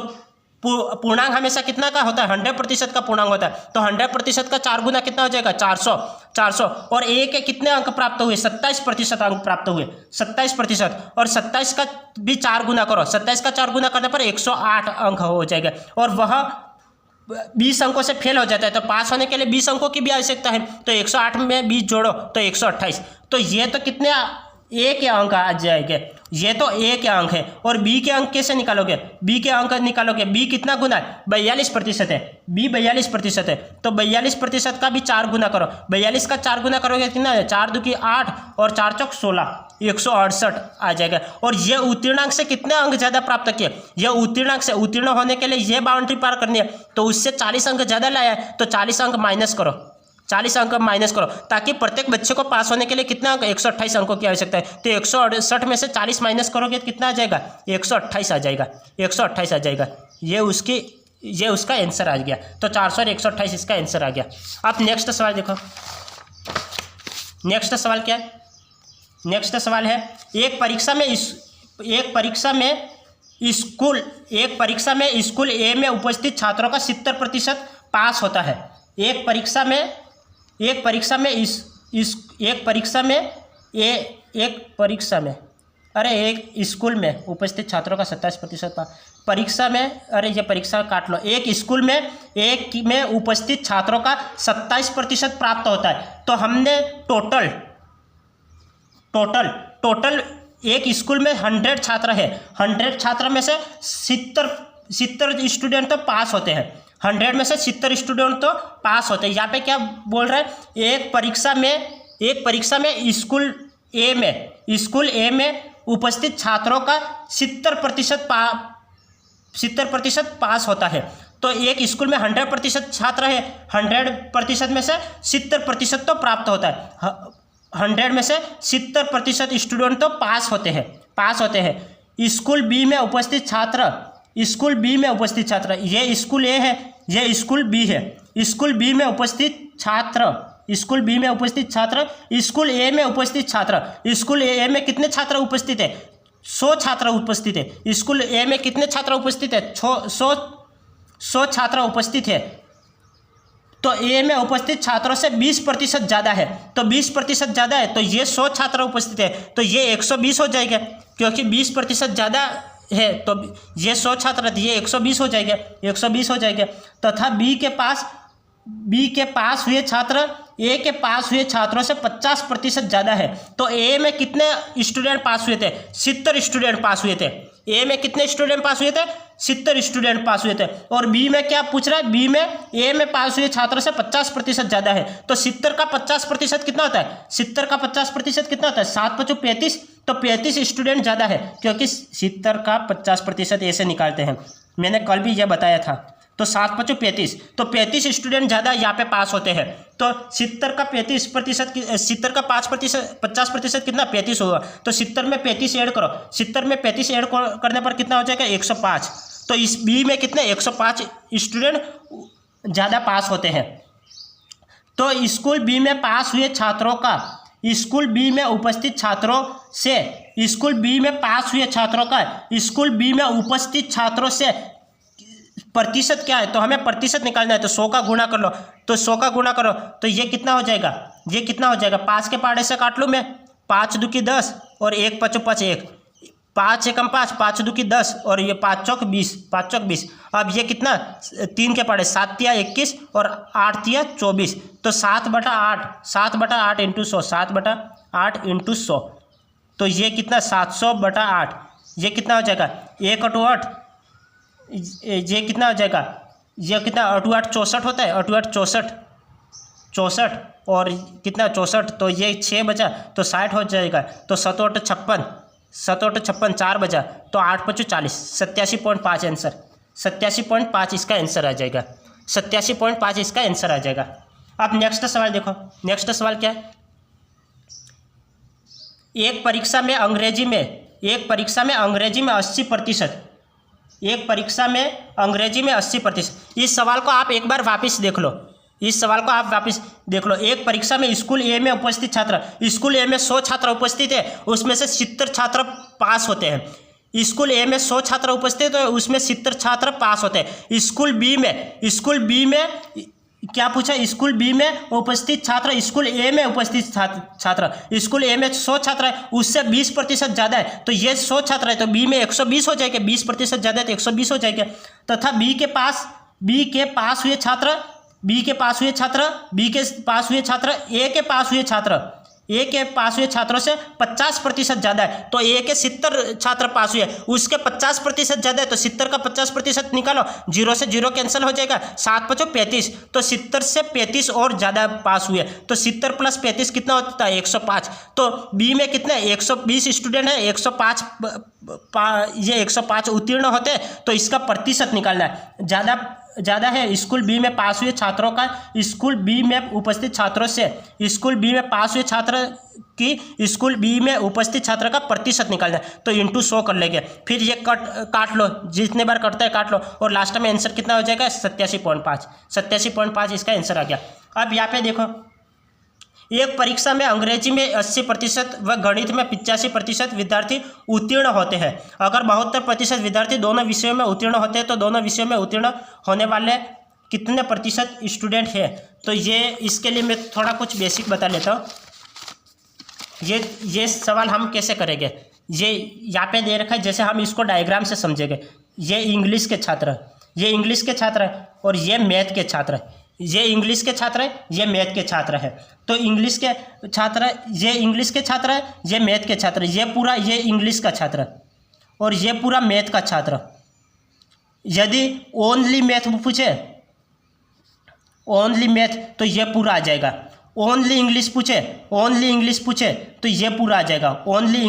पूर्णांक हमेशा कितना का होता है 100% का पूर्णांक होता है, तो 100% का 4 गुना कितना हो जाएगा 400, और ए के कितने अंक प्राप्त हुए 27% अंक प्राप्त हुए, 27%, और 27 का भी 4 गुना करो, 27 का 4 गुना करने पर 108 अंक हो जाएगा, और वह 20 अंकों से फेल हो जाता है, तो पास होने के लिए 20 अंकों की भी आवश्यकता है, तो 108 में 20 जोड़ो तो 128, तो ये तो कितने ए के अंक आ जाएंगे, ये तो ए के अंक है, और बी के अंक कैसे निकालोगे, बी के अंक निकालोगे, बी कितना गुना है 42% है, बी 42% है, तो 42% का भी 4 गुना करो, 42 का 4 गुना करोगे कितना है 4 दूनी 8 और 4 चौक 16, 168 आ जाएगा, और ये उत्तीर्णांक से कितने अंक ज़्यादा प्राप्त किए, ये उत्तीर्णांक से, उत्तीर्ण होने के लिए ये बाउंड्री पार करनी है, तो उससे 40 अंक ज़्यादा लाया है, तो 40 अंक माइनस करो, 40 अंक माइनस करो, ताकि प्रत्येक बच्चे को पास होने के लिए कितना अंक 128 अंकों की आवश्यकता है, तो 168 में से 40 माइनस करोगे तो कितना आ जाएगा 128 आ जाएगा, 128 आ जाएगा, ये उसका आंसर आ गया, तो 400 और 128 इसका आंसर आ गया। अब नेक्स्ट सवाल देखो, नेक्स्ट सवाल क्या है, नेक्स्ट सवाल है एक परीक्षा में स्कूल ए में उपस्थित छात्रों का 70% पास होता है, एक परीक्षा में एक स्कूल में उपस्थित छात्रों का 27% परीक्षा में, अरे ये परीक्षा काट लो, एक स्कूल में में उपस्थित छात्रों का 27% प्राप्त होता है, तो हमने टोटल एक स्कूल में 100 छात्र है, 100 छात्र में से 70 स्टूडेंट तो पास होते हैं, 100 में से 70 स्टूडेंट तो पास होते हैं। यहाँ पे क्या बोल रहा है, एक परीक्षा में स्कूल ए में उपस्थित छात्रों का 70% पास होता है, तो एक स्कूल में 100% छात्र है, 100% में से 70% तो प्राप्त होता है, 100 में से 70% स्टूडेंट तो पास होते हैं। स्कूल बी में उपस्थित छात्र, ये स्कूल ए है, ये स्कूल बी है, स्कूल बी में उपस्थित छात्र, स्कूल बी में उपस्थित छात्र, स्कूल ए में उपस्थित छात्र, स्कूल ए में कितने छात्र उपस्थित है 100 छात्र उपस्थित है, स्कूल ए में कितने छात्र उपस्थित है 100 100 छात्र उपस्थित है तो ए में उपस्थित छात्रों से 20% ज़्यादा है, तो 20% ज़्यादा है तो ये 100 छात्र उपस्थित है तो ये 120 हो जाएगा, क्योंकि 20% ज़्यादा है तो ये 100 छात्र ये 120 हो जाएगा, 120 हो जाएगा। तथा बी के पास हुए छात्र ए के पास हुए छात्रों से 50% ज़्यादा है, तो ए में कितने स्टूडेंट पास हुए थे? 70 स्टूडेंट पास हुए थे। ए में कितने स्टूडेंट पास हुए थे? 70 स्टूडेंट पास हुए थे। और बी में क्या पूछ रहा है? बी में ए में पास हुए छात्रों से 50% ज़्यादा है, तो 70 का 50% कितना होता है? 70 का 50% कितना होता है? 7 × 5 = 35, तो 35 स्टूडेंट ज़्यादा है, क्योंकि 70 का 50% ऐसे निकालते हैं, मैंने कल भी यह बताया था। तो 7 × 5 = 35, तो 35 स्टूडेंट ज़्यादा यहाँ पे पास होते हैं। तो 70 का 35%, 70 का 50% कितना? 35 होगा। तो 70 में 35 ऐड करो, 70 में 35 ऐड करने पर कितना हो जाएगा? 105। तो इस बी में कितने? 105 स्टूडेंट ज़्यादा पास होते हैं। तो स्कूल बी में पास हुए छात्रों का स्कूल बी में उपस्थित छात्रों से स्कूल बी में पास हुए छात्रों का स्कूल बी में उपस्थित छात्रों से प्रतिशत क्या है? तो हमें प्रतिशत निकालना है, तो 100 का गुणा कर लो, तो 100 का गुणा करो तो ये कितना हो जाएगा? ये कितना हो जाएगा? 5 के पहाड़े से काट लूँ मैं, 5 × 2 = 10 और 1 × 5 = 5, 1 5 × 1 = 5, 5 × 2 = 10 और ये 5 × 4 = 20, 5 × 4 = 20। अब ये कितना? 3 के पहाड़े 7 × 3 = 21 और 8 × 3 = 24, तो 7/8 7/8 × 100 7/8 × 100, तो ये कितना? 700/8। ये कितना हो जाएगा? 1 × 8 ये कितना हो जाएगा? ये कितना? 8 × 8 = 64 होता है, 8 × 8 = 64 और कितना? 64, तो ये 6 बचा तो 60 हो जाएगा, तो 7 × 8 = 56, 7 × 8 = 56, 4 बचा तो 8 × 5 = 40, 87.5 आंसर, 87.5 इसका आंसर आ जाएगा, 87.5 इसका आंसर आ जाएगा। अब नेक्स्ट सवाल देखो, नेक्स्ट सवाल क्या है? एक परीक्षा में अंग्रेजी में 80%, एक परीक्षा में अंग्रेजी में 80%। इस सवाल को आप एक बार वापस देख लो, इस सवाल को आप वापस देख लो। एक परीक्षा में स्कूल ए में उपस्थित छात्र, स्कूल ए में 100 छात्र उपस्थित है, उसमें से 70 छात्र पास होते हैं। स्कूल ए में 100 छात्र उपस्थित है, उसमें 70 छात्र पास होते हैं। स्कूल बी में क्या पूछा? स्कूल बी में उपस्थित छात्र स्कूल ए में उपस्थित छात्र स्कूल ए में 100 छात्र है, उससे 20% ज़्यादा है, तो ये 100 छात्र है तो बी में 120 हो जाएगा, 20% ज़्यादा है तो 120 हो जाएगा। तथा बी के पास हुए छात्र ए के पास हुए छात्रों से 50% ज़्यादा है, तो ए के 70 छात्र पास हुए, उसके 50% ज़्यादा है, तो 70 का 50% निकालो, 0 से 0 कैंसिल हो जाएगा, 7 × 5 = 35, तो 70 से 35 और ज़्यादा पास हुए, तो 70 + 35 कितना होता है? 105। तो बी में कितने? 120 स्टूडेंट है, 105 उत्तीर्ण होते हैं, तो इसका प्रतिशत निकालना है। ज़्यादा है स्कूल बी में पास हुए छात्रों का स्कूल बी में उपस्थित छात्रों से स्कूल बी में पास हुए छात्र की स्कूल बी में उपस्थित छात्र का प्रतिशत निकालना है, तो × 100 कर लेंगे। फिर ये काट लो, जितने बार कटता है काट लो, और लास्ट में आंसर कितना हो जाएगा? 87.5, 87.5 इसका आंसर आ गया। अब यहाँ पे देखो, एक परीक्षा में अंग्रेजी में 80% व गणित में 85% विद्यार्थी उत्तीर्ण होते हैं। अगर 72% विद्यार्थी दोनों विषयों में उत्तीर्ण होते हैं तो दोनों विषयों में उत्तीर्ण होने वाले कितने प्रतिशत स्टूडेंट हैं? तो ये इसके लिए मैं थोड़ा कुछ बेसिक बता लेता हूँ। ये सवाल हम कैसे करेंगे? ये यहाँ पे दे रखा है, जैसे हम इसको डायग्राम से समझेंगे। ये इंग्लिश के छात्र है और ये मैथ के छात्र है। ये इंग्लिश के छात्र है, ये मैथ के छात्र है। तो इंग्लिश के छात्र है, ये इंग्लिश के छात्र है, ये मैथ के छात्र है। ये इंग्लिश का छात्र और ये पूरा मैथ का छात्र। यदि ओनली मैथ पूछे, ओनली मैथ, तो ये पूरा आ जाएगा। ओनली इंग्लिश पूछे तो ये पूरा आ जाएगा। ओनली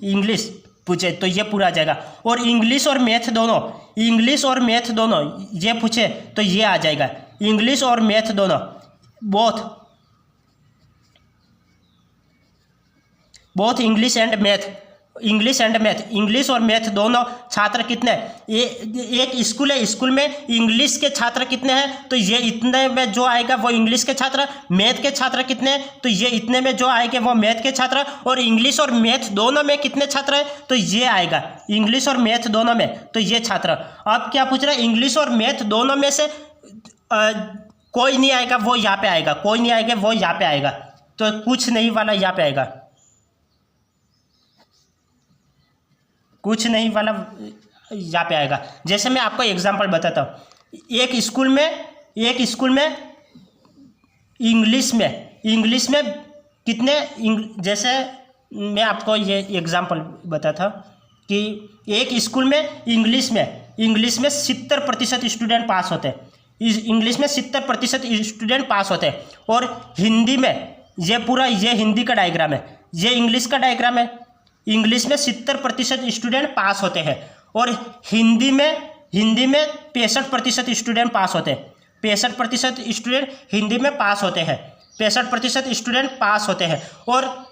इंग्लिश पूछे तो ये पूरा आ जाएगा। और इंग्लिश और मैथ दोनों ये पूछे तो ये आ जाएगा। इंग्लिश और मैथ दोनों, both English and math English and math, English और मैथ दोनों छात्र कितने, एक स्कूल है, स्कूल में इंग्लिश के छात्र कितने हैं, तो ये इतने में जो आएगा वो इंग्लिश के छात्र, मैथ के छात्र कितने हैं, तो ये इतने में जो आएंगे वो मैथ के छात्र, और इंग्लिश और मैथ दोनों में कितने छात्र हैं, तो ये आएगा इंग्लिश और मैथ दोनों में, तो ये छात्र। अब क्या पूछ रहा है, इंग्लिश और मैथ दोनों में से कोई नहीं आएगा वो यहाँ पे आएगा, कोई नहीं आएगा वो यहाँ पे आएगा, तो कुछ नहीं वाला यहाँ पे आएगा, कुछ नहीं वाला यहाँ पे आएगा। जैसे मैं आपको एग्जांपल बताता हूँ, एक स्कूल में इंग्लिश में कितने, जैसे मैं आपको ये एग्जांपल बताता कि एक स्कूल में इंग्लिश में 70% स्टूडेंट पास होते हैं, इंग्लिश में 70% स्टूडेंट पास होते हैं, और हिंदी में ये पूरा ये हिंदी का डायग्राम है, ये इंग्लिश का डायग्राम है। इंग्लिश में 70% स्टूडेंट पास होते हैं, और हिंदी में 65% स्टूडेंट पास होते हैं, 65% स्टूडेंट हिंदी में पास होते हैं, 65% स्टूडेंट पास होते हैं, और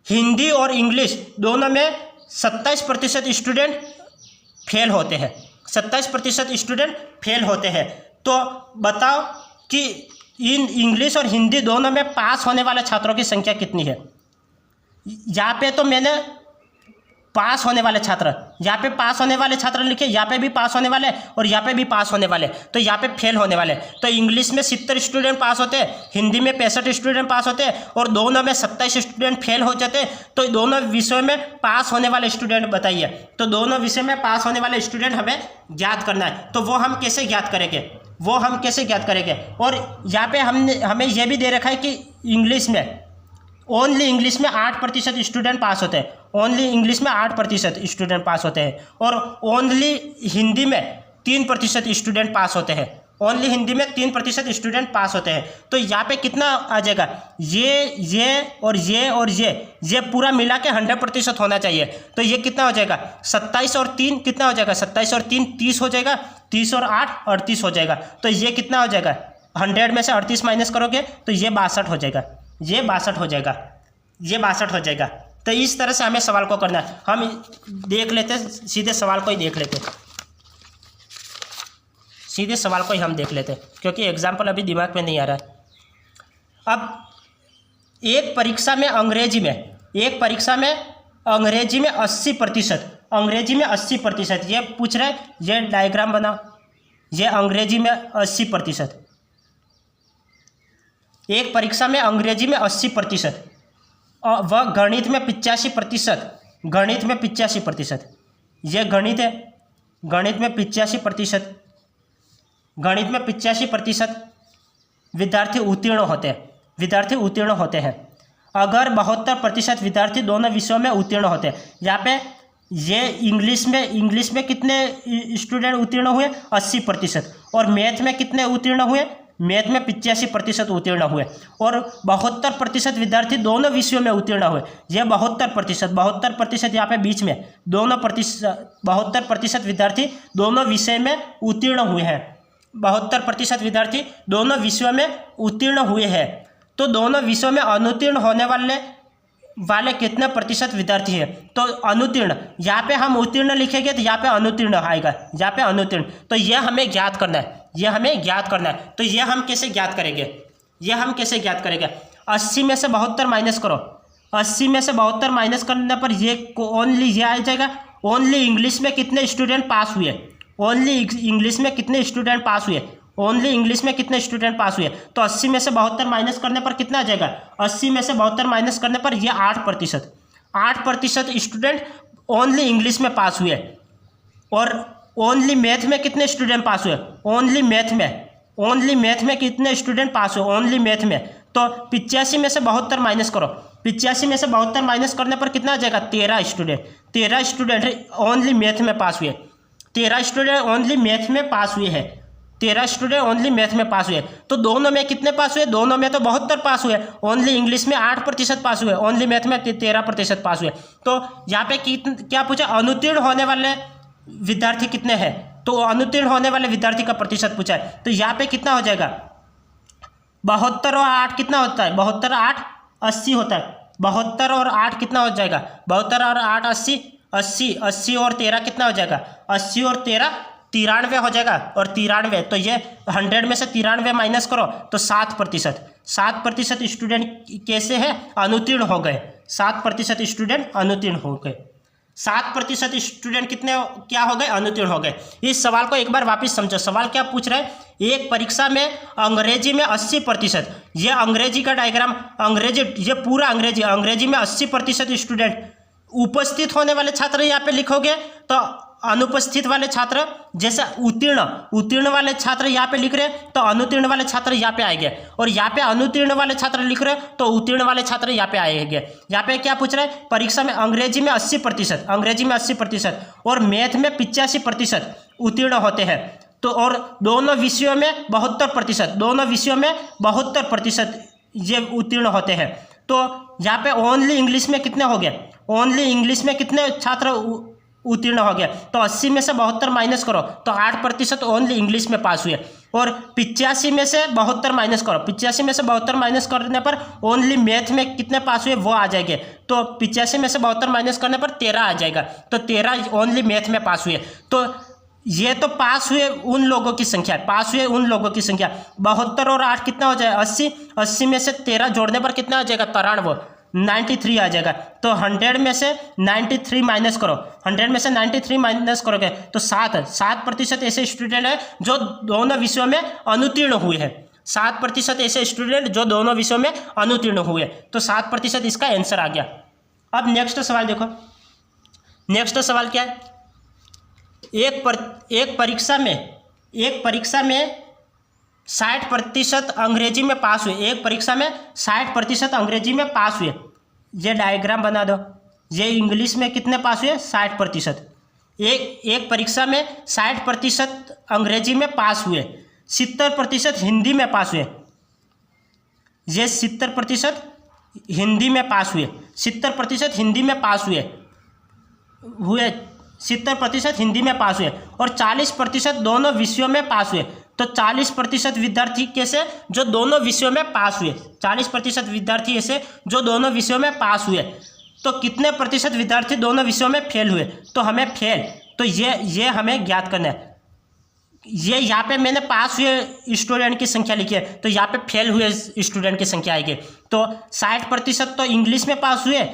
हिंदी और इंग्लिश दोनों में 27% स्टूडेंट फेल होते हैं, 27% स्टूडेंट फेल होते हैं। तो बताओ कि इन इंग्लिश और हिंदी दोनों में पास होने वाले छात्रों की संख्या कितनी है। यहाँ पे तो मैंने पास होने वाले छात्र, यहाँ पे पास होने वाले छात्र लिखे, यहाँ पे भी पास होने वाले और यहाँ पे भी पास होने वाले, तो यहाँ पे फेल होने वाले। तो इंग्लिश में 70 स्टूडेंट पास होते हैं, हिंदी में 65 स्टूडेंट पास होते हैं, और दोनों में 27 स्टूडेंट फेल हो जाते हैं। तो दोनों विषयों में पास होने वाले स्टूडेंट बताइए, तो दोनों विषय में पास होने वाले स्टूडेंट हमें ज्ञात करना है। तो वो हम कैसे ज्ञात करेंगे, और यहाँ पे हमें यह भी दे रखा है कि ओनली इंग्लिश में 8% स्टूडेंट पास होते हैं, ओनली इंग्लिश में 8% स्टूडेंट पास होते हैं, और ओनली हिंदी में 3% स्टूडेंट पास होते हैं, ओनली हिंदी में 3% स्टूडेंट पास होते हैं। तो यहाँ पे कितना आ जाएगा, ये पूरा मिला के 100% होना चाहिए। तो ये कितना हो जाएगा, 27 और 3 कितना हो जाएगा, 27 और 3 30 हो जाएगा, 30 और 8 38 हो जाएगा। तो ये कितना हो जाएगा, 100 में से 38 माइनस करोगे तो ये 62 हो जाएगा, ये 62 हो जाएगा। तो इस तरह से हमें सवाल को करना है। हम देख लेते, सीधे सवाल को ही देख लेते, हम देख लेते, क्योंकि एग्जाम्पल अभी दिमाग में नहीं आ रहा है। अब एक परीक्षा में अंग्रेजी में 80%, ये पूछ रहे, ये डायग्राम बनाओ, ये अंग्रेजी में 80%, एक परीक्षा में अंग्रेजी में 80%, वह गणित में 85%, ये गणित है, गणित में 85% विद्यार्थी उत्तीर्ण होते हैं, अगर 72% विद्यार्थी दोनों विषयों में उत्तीर्ण होते हैं। यहाँ पे ये इंग्लिश में कितने स्टूडेंट उत्तीर्ण हुए, 80%, और मैथ में कितने उत्तीर्ण हुए, मैथ में 85% उत्तीर्ण हुए, और 72% विद्यार्थी दोनों विषयों में उत्तीर्ण हुए। यह 72% यहाँ पे बीच में 72% विद्यार्थी दोनों विषय में उत्तीर्ण हुए हैं, 72% विद्यार्थी दोनों विषयों में उत्तीर्ण हुए हैं। तो दोनों विषयों में अनुत्तीर्ण होने वाले कितने प्रतिशत विद्यार्थी हैं, तो अनुत्तीर्ण, यहाँ पे हम उत्तीर्ण लिखेंगे तो यहाँ पे अनुत्तीर्ण आएगा, यहाँ पे अनुत्तीर्ण। तो यह हमें ज्ञात करना है, तो यह हम कैसे ज्ञात करेंगे, 80 में से 72 माइनस करो, 80 में से 72 माइनस करने पर ये ओनली ये आ जाएगा, ओनली इंग्लिश में कितने स्टूडेंट पास हुए, ओनली इंग्लिश में कितने स्टूडेंट पास हुए, तो 80 में से 72 माइनस करने पर कितना आ जाएगा, 80 में से 72 माइनस करने पर ये 8% स्टूडेंट ओनली इंग्लिश में पास हुए, और ओनली मैथ में कितने स्टूडेंट पास हुए, ओनली मैथ में कितने स्टूडेंट पास हुए, ओनली मैथ में। तो 85 में से 72 माइनस करो, 85 में से 72 माइनस करने पर कितना आ जाएगा, 13 स्टूडेंट ओनली मैथ में पास हुए, 13 स्टूडेंट ओनली मैथ में पास हुए हैं, 13 स्टूडेंट ओनली मैथ में पास हुए। तो दोनों में कितने पास हुए, दोनों में तो 72 पास हुए, ओनली इंग्लिश में 8% पास हुए, ओनली मैथ में 13% पास हुए। तो यहाँ पे क्या पूछा, अनुत्तीर्ण होने वाले विद्यार्थी कितने हैं, तो अनुत्तीर्ण होने वाले विद्यार्थी का प्रतिशत पूछा है। तो यहाँ पे कितना हो जाएगा, 72 और 8 कितना होता है, 72 8 80 होता है, 72 और 8 कितना हो जाएगा, 72 और 8 80, 80, 80 और 13 कितना हो जाएगा, 80 और 13 93 हो जाएगा। और 93 तो ये 100 में से 93 माइनस करो तो 7%। 7% स्टूडेंट कैसे हैं, अनुत्तीर्ण हो गए। 7% स्टूडेंट अनुत्तीर्ण हो गए। 7% स्टूडेंट कितने क्या हो गए, अनुत्तीर्ण हो गए। इस सवाल को एक बार वापस समझो। सवाल क्या पूछ रहा है, एक परीक्षा में अंग्रेजी में 80%, ये अंग्रेजी का डायग्राम, अंग्रेजी ये पूरा अंग्रेजी में 80% स्टूडेंट उपस्थित होने वाले छात्र यहाँ पे लिखोगे तो अनुपस्थित वाले छात्र, जैसे उत्तीर्ण वाले छात्र यहाँ पे लिख रहे तो अनुत्तीर्ण वाले छात्र यहाँ पे आएंगे, और यहाँ पे अनुत्तीर्ण वाले छात्र लिख रहे तो उत्तीर्ण वाले छात्र यहाँ पे आएंगे। यहाँ पे क्या पूछ रहे हैं, परीक्षा में अंग्रेजी में 80%, अंग्रेजी में 80% और मैथ में 85% उत्तीर्ण होते हैं। तो और दोनों विषयों में 72%, दोनों विषयों में 72% ये उत्तीर्ण होते हैं। तो यहाँ पे ओनली इंग्लिश में कितने हो गए, ओनली इंग्लिश में कितने छात्र उत्तीर्ण हो गया, तो 80 में से 72 माइनस करो तो 8% ओनली इंग्लिश में पास हुए। और 85 में से 72 माइनस करो, 85 में से 72 माइनस करने पर ओनली मैथ में कितने पास हुए वो आ जाएंगे। तो 85 में से 72 माइनस करने पर 13 आ जाएगा, तो 13 ओनली मैथ में पास हुए। तो ये तो पास हुए उन लोगों की संख्या, पास हुए उन लोगों की संख्या। 72 और 8 कितना हो जाएगा, 80, 80 में से 13 जोड़ने पर कितना आ जाएगा, 93, 93 आ जाएगा। तो 100 में से 93 माइनस करो, 100 में से 93 माइनस करोगे तो 7% ऐसे स्टूडेंट हैं जो दोनों विषयों में अनुत्तीर्ण हुए हैं। 7% ऐसे स्टूडेंट जो दोनों विषयों में अनुत्तीर्ण हुए, तो 7% इसका आंसर आ गया। अब नेक्स्ट सवाल देखो, नेक्स्ट सवाल क्या है, एक परीक्षा में 60% अंग्रेजी में पास हुए, एक परीक्षा में 60% अंग्रेजी में पास हुए। ये डायग्राम बना दो, ये इंग्लिश में कितने पास हुए, 60%। एक परीक्षा में 60% अंग्रेजी में पास हुए, 70% हिंदी में पास हुए। ये 70% हिंदी में पास हुए, 70% हिंदी में पास हुए 70% हिंदी में पास हुए, और 40% दोनों विषयों में पास हुए। तो 40% विद्यार्थी कैसे, जो दोनों विषयों में पास हुए, 40% विद्यार्थी ऐसे जो दोनों विषयों में पास हुए। तो कितने प्रतिशत विद्यार्थी दोनों विषयों में फेल हुए, तो हमें फेल, तो ये हमें ज्ञात करना है। ये यहाँ पे मैंने पास हुए स्टूडेंट की संख्या लिखी है, तो यहाँ पे फेल हुए स्टूडेंट की संख्या आएगी। तो 60% तो इंग्लिश में पास हुए,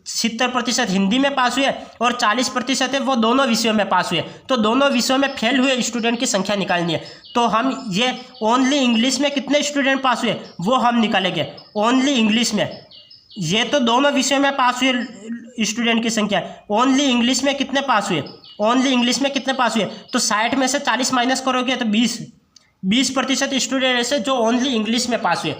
70% हिंदी में पास हुए, और 40% है वो दोनों विषयों में पास हुए। तो दोनों विषयों में फेल हुए स्टूडेंट की संख्या निकालनी है। तो हम ये ओनली इंग्लिश में कितने स्टूडेंट पास हुए वो हम निकालेंगे। ओनली इंग्लिश में, ये तो दोनों विषयों में पास हुए स्टूडेंट की संख्या, ओनली इंग्लिश में कितने पास हुए, ओनली इंग्लिश में कितने पास हुए। तो 60 में से 40 माइनस करोगे तो 20% स्टूडेंट ऐसे जो ओनली इंग्लिश में पास हुए,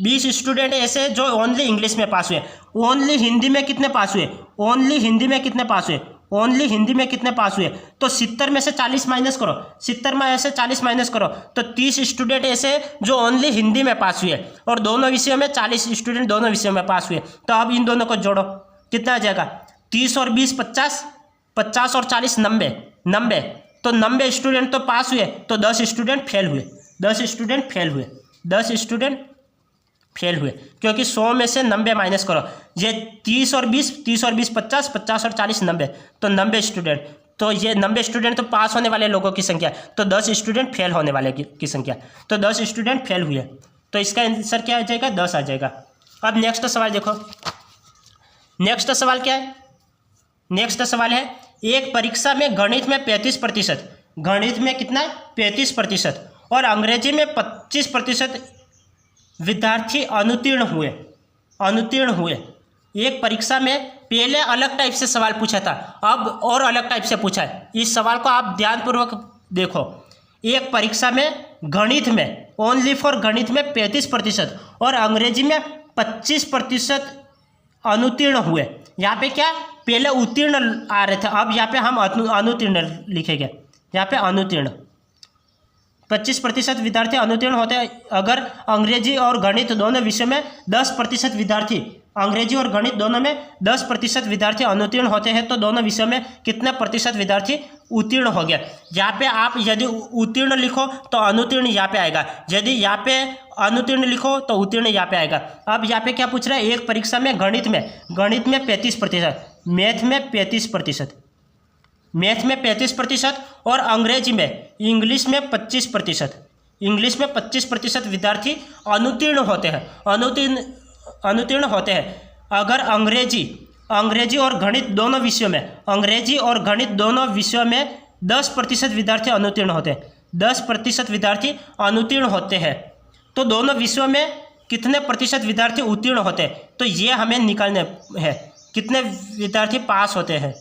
20 स्टूडेंट ऐसे जो ओनली इंग्लिश में पास हुए। ओनली हिंदी में कितने पास हुए, ओनली हिंदी में कितने पास हुए, ओनली हिंदी में कितने पास हुए। तो 70 में से 40 माइनस करो, 70 में से 40 माइनस करो तो 30 स्टूडेंट ऐसे जो ओनली हिंदी में पास हुए, और दोनों विषयों में 40 स्टूडेंट दोनों विषयों में पास हुए। तो अब इन दोनों को जोड़ो, कितना आ जाएगा, 30 और 20 50, 50 और 40 90। तो 90 स्टूडेंट तो पास हुए, तो 10 स्टूडेंट फेल हुए, 10 स्टूडेंट फेल हुए, 10 स्टूडेंट फेल हुए, क्योंकि 100 में से 90 माइनस करो। ये 30 और 20 50, 50 और 40 90, तो 90 स्टूडेंट। तो ये 90 स्टूडेंट तो पास होने वाले लोगों की संख्या, तो 10 स्टूडेंट फेल होने वाले की संख्या, तो 10 स्टूडेंट फेल हुए। तो इसका आंसर क्या आ जाएगा, 10 आ जाएगा। अब नेक्स्ट सवाल देखो, नेक्स्ट सवाल क्या है, नेक्स्ट सवाल है, एक परीक्षा में गणित में 35%, गणित में कितना है 35%, और अंग्रेजी में 25% विद्यार्थी अनुत्तीर्ण हुए। एक परीक्षा में पहले अलग टाइप से सवाल पूछा था, अब और अलग टाइप से पूछा है। इस सवाल को आप ध्यानपूर्वक देखो। एक परीक्षा में गणित में, ओनली फॉर गणित में 35% और अंग्रेजी में 25% अनुत्तीर्ण हुए। यहाँ पे क्या पहले उत्तीर्ण आ रहे थे, अब यहाँ पे हम अनुत्तीर्ण लिखेंगे। यहाँ पे अनुत्तीर्ण 25% विद्यार्थी अनुत्तीर्ण होते हैं। अगर अंग्रेजी और गणित दोनों विषय में 10% विद्यार्थी अंग्रेजी और गणित दोनों में 10% विद्यार्थी अनुत्तीर्ण होते हैं, तो दोनों विषयों में कितने प्रतिशत विद्यार्थी उत्तीर्ण हो गया। यहाँ पे आप यदि उत्तीर्ण लिखो तो अनुत्तीर्ण यहाँ पे आएगा, यदि यहाँ पे अनुत्तीर्ण लिखो तो उत्तीर्ण यहाँ पे आएगा। अब यहाँ पे क्या पूछ रहा है, एक परीक्षा में गणित में 35%, मैथ में 35%, मैथ में 35% और अंग्रेजी में इंग्लिश में 25%, इंग्लिश में 25% विद्यार्थी अनुत्तीर्ण होते हैं, अनुत्तीर्ण होते हैं। अगर अंग्रेजी और गणित दोनों विषयों में, अंग्रेजी और गणित दोनों विषयों में 10% विद्यार्थी अनुत्तीर्ण होते हैं, 10% विद्यार्थी अनुत्तीर्ण होते हैं, तो दोनों विषयों में कितने प्रतिशत विद्यार्थी उत्तीर्ण होते हैं, तो ये हमें निकालने हैं। कितने विद्यार्थी पास होते हैं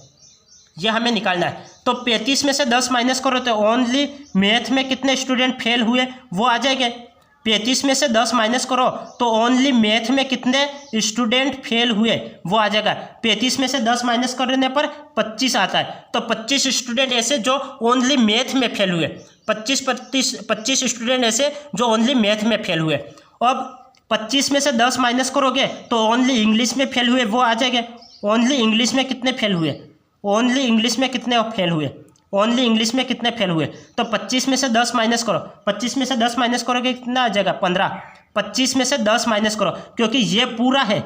ये हमें निकालना है। तो 35 में से 10 माइनस करो तो ओनली मैथ में कितने स्टूडेंट फेल हुए वो आ जाएंगे। 35 में से 10 माइनस करो तो ओनली मैथ में कितने स्टूडेंट फेल हुए वो आ जाएगा। 35 में से 10 माइनस करने पर 25 आता है, तो 25 स्टूडेंट ऐसे जो ओनली मैथ में फेल हुए, 25 स्टूडेंट ऐसे जो ओनली मैथ में फेल हुए। अब 25 में से 10 माइनस करोगे तो ओनली इंग्लिश में फेल हुए वो आ जाएंगे। ओनली इंग्लिश में कितने फेल हुए, ओनली इंग्लिश में कितने फेल हुए, ओनली इंग्लिश में कितने फेल हुए, तो 25 में से 10 माइनस करो, 25 में से 10 माइनस करोगे कितना आ जाएगा 15। 25 में से 10 माइनस करो, क्योंकि ये पूरा है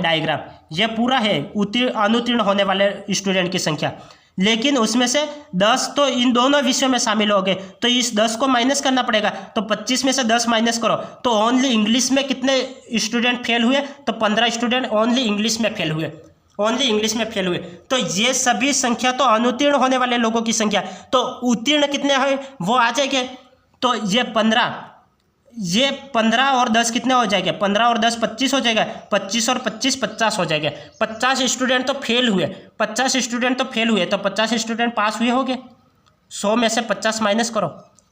डायग्राम, ये पूरा है अनुत्तीर्ण होने वाले स्टूडेंट की संख्या, लेकिन उसमें से 10 तो इन दोनों विषयों में शामिल हो गए, तो इस 10 को माइनस करना पड़ेगा। तो 25 में से 10 माइनस करो तो ओनली इंग्लिश में कितने स्टूडेंट फेल हुए, तो 15 स्टूडेंट ओनली इंग्लिश में फेल हुए, ओनली इंग्लिश में फेल हुए। तो ये सभी संख्या तो अनुत्तीर्ण होने वाले लोगों की संख्या, तो उत्तीर्ण कितने हैं वो आ जाएंगे। तो ये 15 और 10 कितने हो जाएंगे, 15 और 10 25 हो जाएगा, 25 और 25 50 हो जाएगा। 50 स्टूडेंट तो फेल हुए, 50 स्टूडेंट तो फेल हुए, तो 50 स्टूडेंट पास हुए होंगे। 100 में से 50 माइनस करो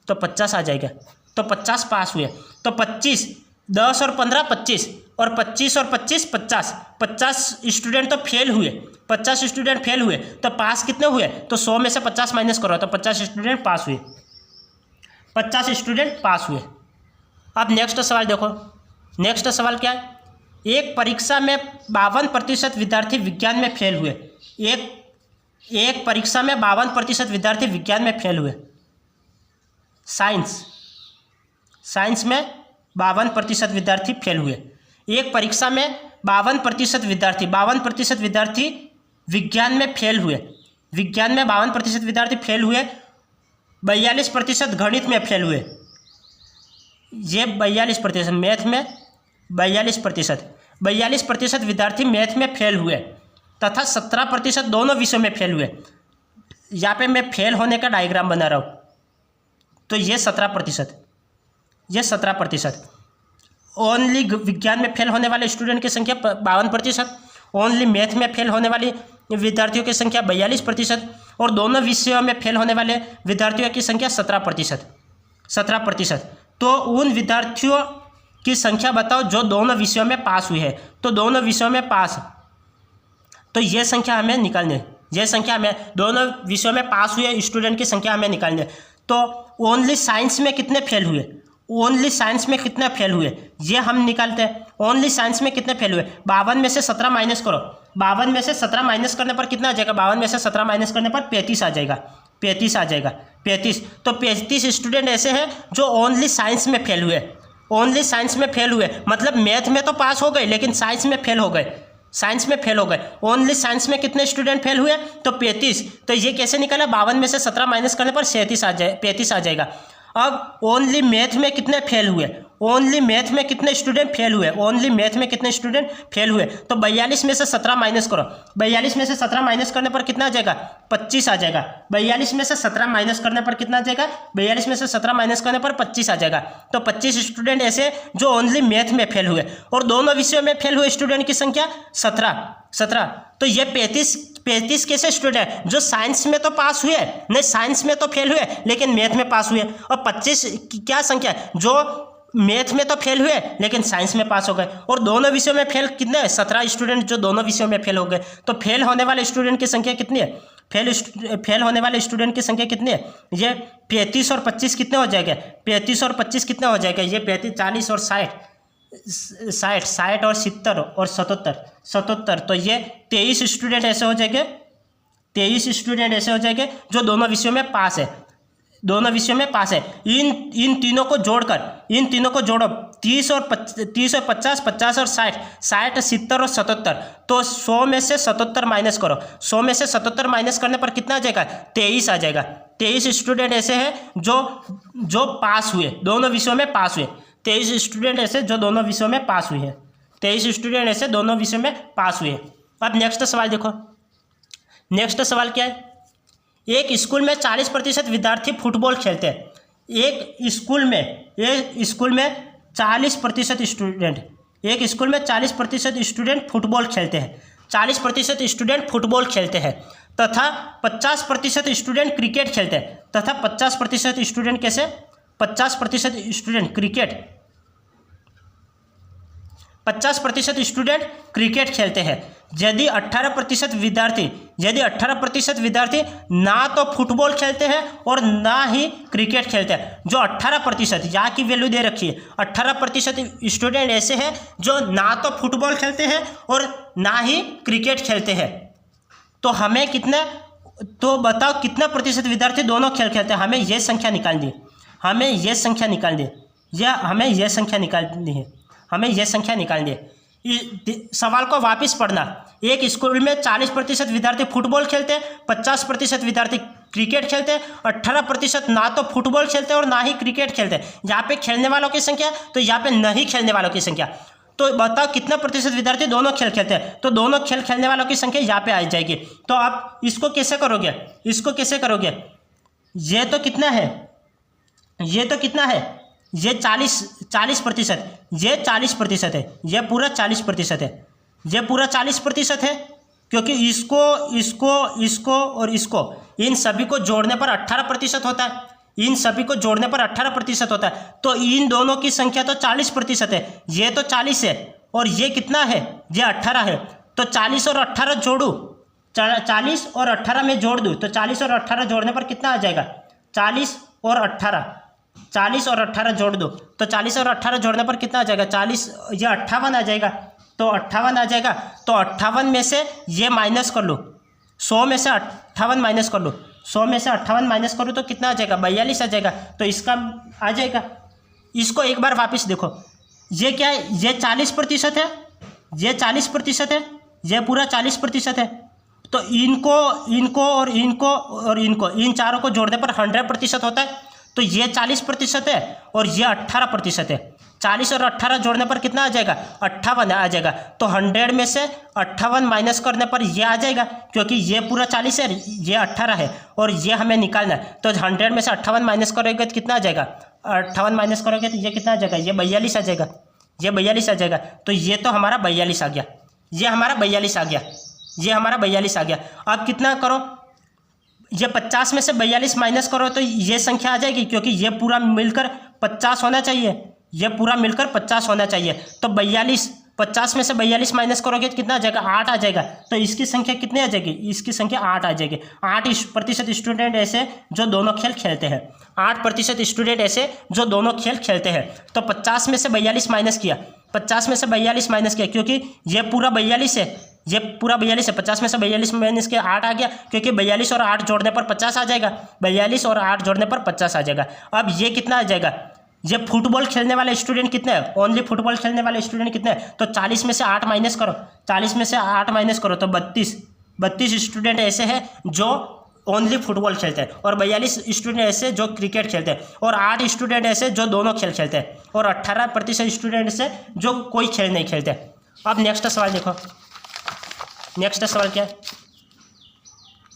तो 50 आ जाएगा, तो 50 पास हुए। तो 25, 10 और 15 25, और 25 और 25 50, 50 स्टूडेंट तो फेल हुए, 50 स्टूडेंट फेल हुए, तो पास कितने हुए, तो 100 में से 50 माइनस करो तो 50 स्टूडेंट पास हुए, 50 स्टूडेंट पास हुए। अब नेक्स्ट सवाल देखो, नेक्स्ट सवाल क्या है, एक परीक्षा में 52% विद्यार्थी विज्ञान में फेल हुए। एक परीक्षा में 52% विद्यार्थी विज्ञान में फेल हुए। साइंस में 52% विद्यार्थी फेल हुए। एक परीक्षा में 52% विद्यार्थी विज्ञान में फेल हुए, विज्ञान में 52% विद्यार्थी फेल हुए, 42% गणित में फेल हुए, ये 42%, मैथ में 42% विद्यार्थी मैथ में फेल हुए, तथा 17% दोनों विषयों में फेल हुए। यहाँ पे मैं फेल होने का डायग्राम बना रहा हूँ, तो ये 17%, ओनली विज्ञान में फेल होने वाले स्टूडेंट की संख्या 52%, ओनली मैथ में फेल होने वाली विद्यार्थियों की संख्या 42%, और दोनों विषयों में फेल होने वाले विद्यार्थियों की संख्या 17%। तो उन विद्यार्थियों की संख्या बताओ जो दोनों विषयों में पास हुए हैं। तो दोनों विषयों में पास, तो ये संख्या हमें निकालनी है, ये संख्या हमें दोनों विषयों में पास हुए स्टूडेंट की संख्या हमें निकालनी है। तो ओनली साइंस में कितने फेल हुए, ओनली साइंस में कितने फेल हुए ये हम निकालते हैं। ओनली साइंस में कितने फेल हुए, 52 में से 17 माइनस करो, 52 में से 17 माइनस करने पर कितना आ जाएगा, 52 में से 17 माइनस करने पर 35 आ जाएगा, 35। तो 35 स्टूडेंट ऐसे हैं जो ओनली साइंस में फेल हुए, ओनली साइंस में फेल हुए, मतलब मैथ में तो पास हो गए लेकिन साइंस में फेल हो गए, ओनली साइंस में कितने स्टूडेंट फेल हुए, तो 35। तो ये कैसे निकला, 52 में से 17 माइनस करने पर 35 आ जाएगा। अब ओनली मैथ में कितने फेल हुए, ओनली मैथ में कितने स्टूडेंट फेल हुए, ओनली मैथ में कितने स्टूडेंट फेल हुए, तो 42 में से 17 माइनस करो, 42 में से 17 माइनस करने पर कितना आ जाएगा, 25 आ जाएगा। 42 में से 17 माइनस करने पर कितना आ जाएगा, 42 में से 17 माइनस करने पर 25 आ जाएगा। तो 25 स्टूडेंट ऐसे जो ओनली मैथ में फेल हुए, और दोनों विषयों में फेल हुए स्टूडेंट की संख्या 17। तो ये 35 कैसे स्टूडेंट है जो साइंस में तो पास हुए, नहीं साइंस में तो फेल हुए लेकिन मैथ में पास हुए, और 25 की क्या संख्या है जो मैथ में तो फेल हुए लेकिन साइंस में पास हो गए, और दोनों विषयों में फेल कितने हैं, 17 स्टूडेंट जो दोनों विषयों में फेल हो गए। तो फेल होने वाले स्टूडेंट की संख्या कितनी है, फेल होने वाले स्टूडेंट की संख्या कितनी है, ये 35 और 25 कितने हो जाएगा, 35 और 25 कितने हो जाएगा, ये 35 40 और 60, 60 और 70 और 77, तो ये 23 स्टूडेंट ऐसे हो जाएंगे, 23 स्टूडेंट ऐसे हो जाएंगे जो दोनों विषयों में पास है, दोनों विषयों में पास है। इन तीनों को जोड़ो, 30 और 50, 50 और 60, 70 और 77, तो 100 में से 77 माइनस करो, 100 में से 77 माइनस करने पर कितना आ जाएगा, 23 आ जाएगा। 23 स्टूडेंट ऐसे हैं जो पास हुए, दोनों विषयों में पास हुए, 23 स्टूडेंट ऐसे जो दोनों विषयों में पास हुए हैं, 23 स्टूडेंट ऐसे दोनों विषयों में पास हुए। अब नेक्स्ट सवाल देखो, नेक्स्ट सवाल क्या है, एक स्कूल में 40% विद्यार्थी फुटबॉल खेलते हैं। एक स्कूल में 40% स्टूडेंट, एक स्कूल में 40% स्टूडेंट फुटबॉल खेलते हैं, 40% स्टूडेंट फुटबॉल खेलते हैं तथा 50% स्टूडेंट क्रिकेट खेलते हैं, तथा 50% स्टूडेंट कैसे, 50% स्टूडेंट क्रिकेट, 50% स्टूडेंट क्रिकेट खेलते हैं। यदि 18% विद्यार्थी ना तो फुटबॉल खेलते हैं और ना ही क्रिकेट खेलते हैं, जो 18% यहाँ की वैल्यू दे रखी है, 18% स्टूडेंट ऐसे हैं जो ना तो फुटबॉल खेलते हैं और ना ही क्रिकेट खेलते हैं, तो हमें कितने, तो बताओ कितना प्रतिशत विद्यार्थी दोनों खेल खेलते हैं। हमें ये संख्या निकालनी है, हमें ये संख्या निकालनी है, या हमें ये संख्या निकालनी है, हमें यह संख्या निकालनी है। सवाल को वापस पढ़ना, एक स्कूल में 40% विद्यार्थी फुटबॉल खेलते हैं, 50% विद्यार्थी क्रिकेट खेलते हैं, 18% ना तो फुटबॉल खेलते हैं और ना ही क्रिकेट खेलते हैं। यहाँ पे खेलने वालों की संख्या, तो यहाँ पे नहीं खेलने वालों की संख्या, तो बताओ कितना प्रतिशत विद्यार्थी दोनों खेल खेलते हैं, तो दोनों खेल खेलने वालों की संख्या यहाँ पे आ जाएगी। तो आप इसको कैसे करोगे, इसको कैसे करोगे, ये तो कितना है, ये तो कितना है, ये 40%, ये 40% है, ये पूरा 40% है, ये पूरा 40% है, क्योंकि इसको और इसको, इन सभी को जोड़ने पर 18% होता है, इन सभी को जोड़ने पर 18% होता है, तो इन दोनों की संख्या तो 40% है, ये तो 40 है और ये कितना है, ये 18 है, तो 40 और 18 जोड़ूँ, 40 और 18 में जोड़ दूँ, तो 40 और 18 जोड़ने पर कितना आ जाएगा, 40 और 18 जोड़ दो, तो 40 और 18 जोड़ने पर कितना आ जाएगा, 40, ये 58 आ जाएगा, तो 58 आ जाएगा, तो 58 में से ये माइनस कर लो, 100 में से 58 माइनस कर लो, 100 में से 58 माइनस करो तो कितना आ जाएगा, 42 आ जाएगा, तो इसका आ जाएगा। इसको एक बार वापस देखो, ये क्या है, ये 40% है, ये 40% है, ये पूरा 40% है, तो इनको और इनको इन चारों को जोड़ने पर 100% होता है, तो ये 40% है और ये 18% है, 40 और 18 जोड़ने पर कितना आ जाएगा, 58 आ जाएगा, तो 100 में से 58 माइनस करने पर ये आ जाएगा, क्योंकि ये पूरा 40 है, ये 18 है और ये हमें निकालना है, तो 100 में से 58 माइनस करोगे तो कितना आ जाएगा, 58 माइनस करोगे तो ये कितना आ जाएगा, ये 42 आ जाएगा, ये 42 आ जाएगा, तो ये तो हमारा 42 आ गया, ये हमारा 42 आ गया, ये हमारा 42 आ गया। अब कितना करो, ये 50 में से 42 माइनस करो तो ये संख्या आ जाएगी, क्योंकि ये पूरा मिलकर 50 होना चाहिए, ये पूरा मिलकर 50 होना चाहिए, तो 42, 50 में से 42 माइनस करोगे तो कितना आ जाएगा, 8 आ जाएगा, तो इसकी संख्या कितनी आ जाएगी, इसकी संख्या 8 आ जाएगी। 8% स्टूडेंट ऐसे जो दोनों खेल खेलते हैं, 8% स्टूडेंट ऐसे जो दोनों खेल खेलते हैं, तो 50 में से 42 माइनस किया, 50 में से 42 माइनस किया, क्योंकि ये पूरा 42 है, ये पूरा 42 है, 50 में से 42 माइनस के 8 आ गया, क्योंकि 42 और 8 जोड़ने पर 50 आ जाएगा, 42 और 8 जोड़ने पर 50 आ जाएगा। अब ये कितना आ जाएगा, ये फुटबॉल खेलने वाले स्टूडेंट कितने हैं, ओनली फुटबॉल खेलने वाले स्टूडेंट कितने हैं, तो 40 में से 8 माइनस करो, 40 में से 8 माइनस करो तो 32 स्टूडेंट ऐसे हैं जो ओनली फुटबॉल खेलते हैं, और 42 स्टूडेंट ऐसे जो क्रिकेट खेलते हैं, और 8 स्टूडेंट ऐसे जो दोनों खेल खेलते हैं, और 18% स्टूडेंट ऐसे जो कोई खेल नहीं खेलते। अब नेक्स्ट सवाल देखो, नेक्स्ट सवाल क्या है,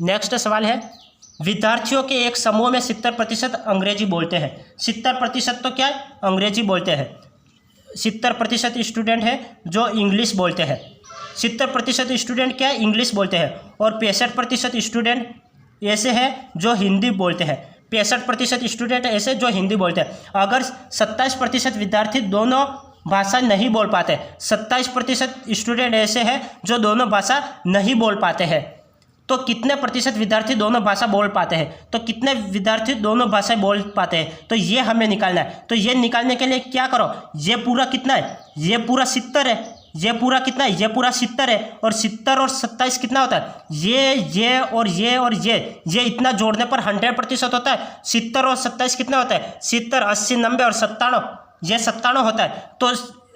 नेक्स्ट सवाल है, विद्यार्थियों के एक समूह में 70% अंग्रेजी बोलते हैं, 70% तो क्या है, अंग्रेजी बोलते हैं, 70% स्टूडेंट है जो इंग्लिश बोलते हैं, 70% स्टूडेंट क्या है, इंग्लिश बोलते हैं, और 65% स्टूडेंट ऐसे हैं जो हिंदी बोलते हैं, 65% स्टूडेंट ऐसे जो हिंदी बोलते हैं। अगर 27% विद्यार्थी दोनों भाषा नहीं बोल पाते, 27% स्टूडेंट ऐसे हैं जो दोनों भाषा नहीं बोल पाते हैं, तो कितने प्रतिशत विद्यार्थी दोनों भाषा बोल पाते हैं, तो कितने विद्यार्थी दोनों भाषा बोल पाते हैं, तो ये हमें निकालना है। तो ये निकालने के लिए क्या करो, ये पूरा कितना है, ये पूरा 70 है, ये पूरा कितना है, ये पूरा 70 है, और 70 और 27 कितना होता है, ये और ये और ये इतना जोड़ने पर 100% होता है। 70 और 27 कितना होता है, 70, 80, 90 और 97, ये 97 होता है। तो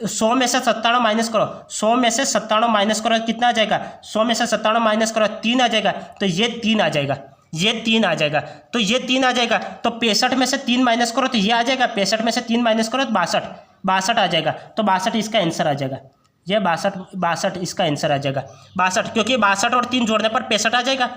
100 में से 97 माइनस करो, 100 में से 97 माइनस करो, कितना आ जाएगा, 100 में से 97 माइनस करो, 3 आ जाएगा। तो ये 3 आ जाएगा, ये 3 आ जाएगा, तो ये 3 आ जाएगा। तो 65 में से 3 माइनस करो तो ये आ जाएगा, 65 में से 3 माइनस करो तो 62 आ जाएगा। तो 62 इसका आंसर आ जाएगा, ये 62 इसका आंसर आ जाएगा। 62, क्योंकि 62 और 3 जोड़ने पर 65 आ जाएगा,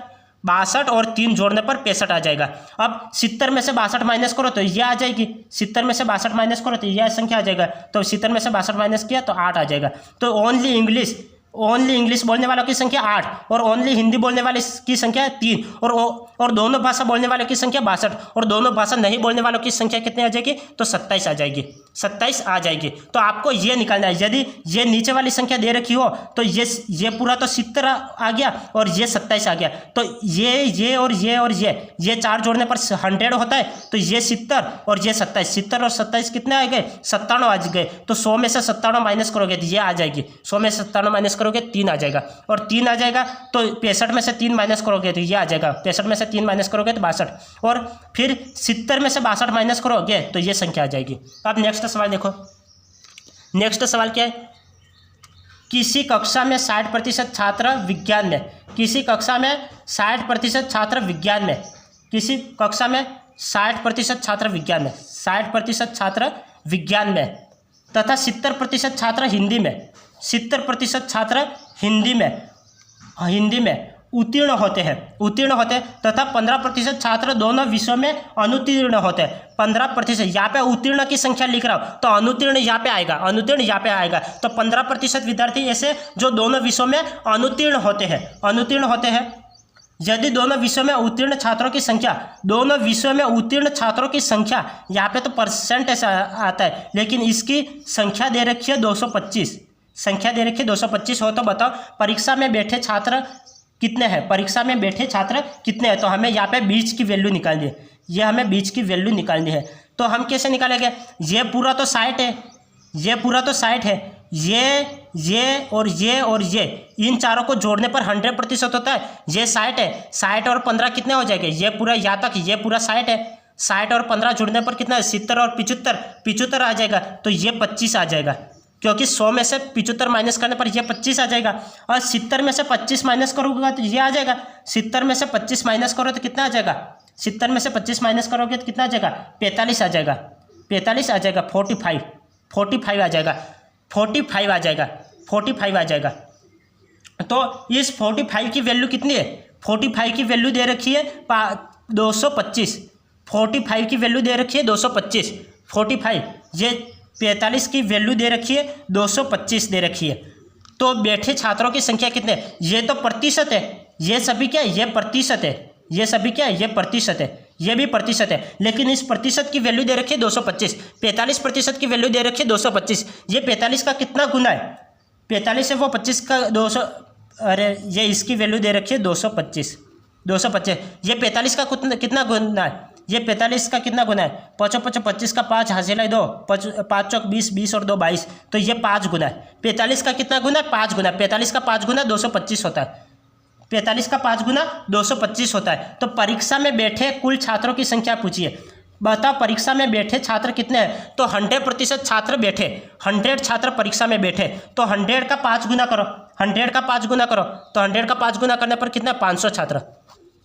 62 और 3 जोड़ने पर 65 आ जाएगा। अब 70 में से 62 माइनस करो तो ये आ जाएगी, 70 में से 62 माइनस करो तो यह संख्या आ जाएगा। तो 70 में से 62 माइनस किया तो 8 आ जाएगा। तो ओनली इंग्लिश बोलने वालों की संख्या 8 और ओनली हिंदी बोलने वाले की संख्या 3 और दोनों भाषा बोलने वालों की संख्या 62 और दोनों भाषा नहीं बोलने वालों की संख्या कितनी आ जाएगी, तो 27 आ जाएगी, 27 आ जाएगी। तो आपको ये निकालना है। यदि ये नीचे वाली संख्या दे रखी हो तो ये पूरा तो 70 आ गया और ये 27 आ गया। तो ये और ये 4 जोड़ने पर 100 होता है। तो ये 70 और ये 27, 70 और 27 कितने आ गए, 97 आ गए। तो 100 में से 97 माइनस करोगे तो ये आ जाएगी, 100 में से 97 माइनस करोगे 3 आ जाएगा, और 3 आ जाएगा। तो 65 में से 3 माइनस करोगे तो ये आ जाएगा, 65 में से 3 माइनस करोगे तो 62, और फिर 70 में से 62 माइनस करोगे तो ये संख्या आ जाएगी। अब नेक्स्ट सवाल देखो, नेक्स्ट सवाल क्या है, किसी कक्षा में 60% छात्र विज्ञान में, किसी कक्षा में 60% छात्र विज्ञान में, किसी कक्षा में 60% छात्र विज्ञान में, 60% छात्र विज्ञान में तथा 70% छात्र हिंदी में, 70% छात्र हिंदी में उत्तीर्ण होते हैं तथा 15% छात्र दोनों विषयों में अनुत्तीर्ण होते हैं। 15%, यहाँ पे उत्तीर्ण की संख्या लिख रहा हूँ तो अनुत्तीर्ण यहाँ पे आएगा, अनुत्तीर्ण यहाँ पे आएगा। तो 15% विद्यार्थी ऐसे जो दोनों विषयों में अनुत्तीर्ण होते हैं। यदि दोनों विषयों में उत्तीर्ण छात्रों की संख्या, दोनों विषयों में उत्तीर्ण छात्रों की संख्या, यहाँ पे तो परसेंट ऐसा आता है, लेकिन इसकी संख्या दे रखी है 225, संख्या दे रखी है 225 हो तो बताओ परीक्षा में बैठे छात्र कितने हैं, परीक्षा में बैठे छात्र कितने हैं। तो हमें यहाँ पे बीच की वैल्यू निकालनी है, ये हमें बीच की वैल्यू निकालनी है। तो हम कैसे निकालेंगे, ये पूरा तो 60 है, ये पूरा तो 60 है, ये और ये इन चारों को जोड़ने पर 100% होता है। ये 60 है, 60 और 15 कितने हो जाएंगे, ये पूरा यहाँ तक, ये पूरा 60 है, 60 और 15 जुड़ने पर कितना है, 70 और 75 आ जाएगा। तो ये 25 आ जाएगा, क्योंकि 100 में से 75 माइनस करने पर ये 25 आ जाएगा। और 70 में से 25 माइनस करोगे तो ये आ जाएगा, 70 में से 25 माइनस करो तो कितना आ जाएगा, 70 में से 25 माइनस करोगे तो कितना आ जाएगा, 45 आ जाएगा, 45 आ जाएगा, 45 आ जाएगा, 45 आ जाएगा। तो इस 45 की वैल्यू कितनी है, 45 की वैल्यू दे रखी है 225, 45 की वैल्यू दे रखी है 225, 45, ये 45 की वैल्यू दे रखी है 225 दे रखी है। तो बैठे छात्रों की संख्या कितने, ये तो प्रतिशत है, ये सभी क्या है, ये प्रतिशत है, ये सभी क्या है, ये प्रतिशत है, ये भी प्रतिशत है। लेकिन इस प्रतिशत की वैल्यू दे रखी है 225, 45% की वैल्यू दे रखी है 225। ये 45 का कितना गुना है, 45 है वो 25 का 200, अरे ये इसकी वैल्यू दे रखी है 225, ये 45 का कितना गुना है, ये 45 का कितना गुना है, 25 का 5 हासिल है 2, 5 चौक 20, 20 और 2 22, तो ये 5 गुना है। 45 का कितना गुना है, 5 गुना, 45 का 5 गुना 225 होता है, 45 का 5 गुना 225 होता है। तो परीक्षा में बैठे कुल छात्रों की संख्या पूछिए, बताओ परीक्षा में बैठे छात्र कितने हैं। तो 100% छात्र बैठे, 100 छात्र परीक्षा में बैठे, तो 100 का 5 गुना करो, 100 का 5 गुना करो, तो 100 का 5 गुना करने पर कितना, 500 छात्र।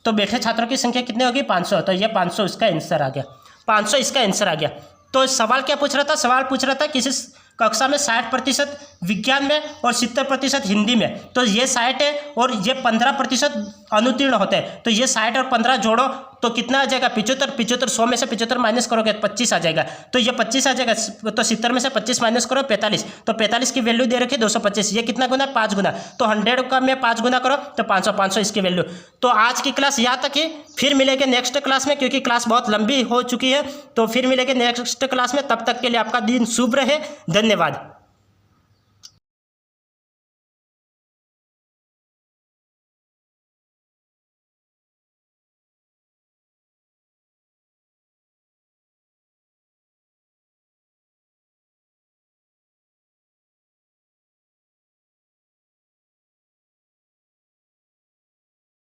तो बैठे छात्रों की संख्या कितनी होगी, 500। तो ये 500 इसका आंसर आ गया, 500 इसका आंसर आ गया। तो सवाल क्या पूछ रहा था, सवाल पूछ रहा था किसी कक्षा में 60% विज्ञान में और 70% हिंदी में। तो ये 60 है और ये 15% अनुत्तीर्ण होते हैं। तो ये 60 और 15 जोड़ो तो कितना आ जाएगा, 75, 100 में से 75 माइनस करोगे 25 आ जाएगा। तो ये 25 आ जाएगा, तो 70 में से 25 माइनस करो 45, तो 45 की वैल्यू दे रखी 225, ये कितना गुना, 5 गुना। तो 100 का में 5 गुना करो तो 500 इसकी वैल्यू। तो आज की क्लास यहाँ तक ही, फिर मिलेंगे नेक्स्ट क्लास में, क्योंकि क्लास बहुत लंबी हो चुकी है। तो फिर मिलेंगे नेक्स्ट क्लास में, तब तक के लिए आपका दिन शुभ रहे, धन्यवाद।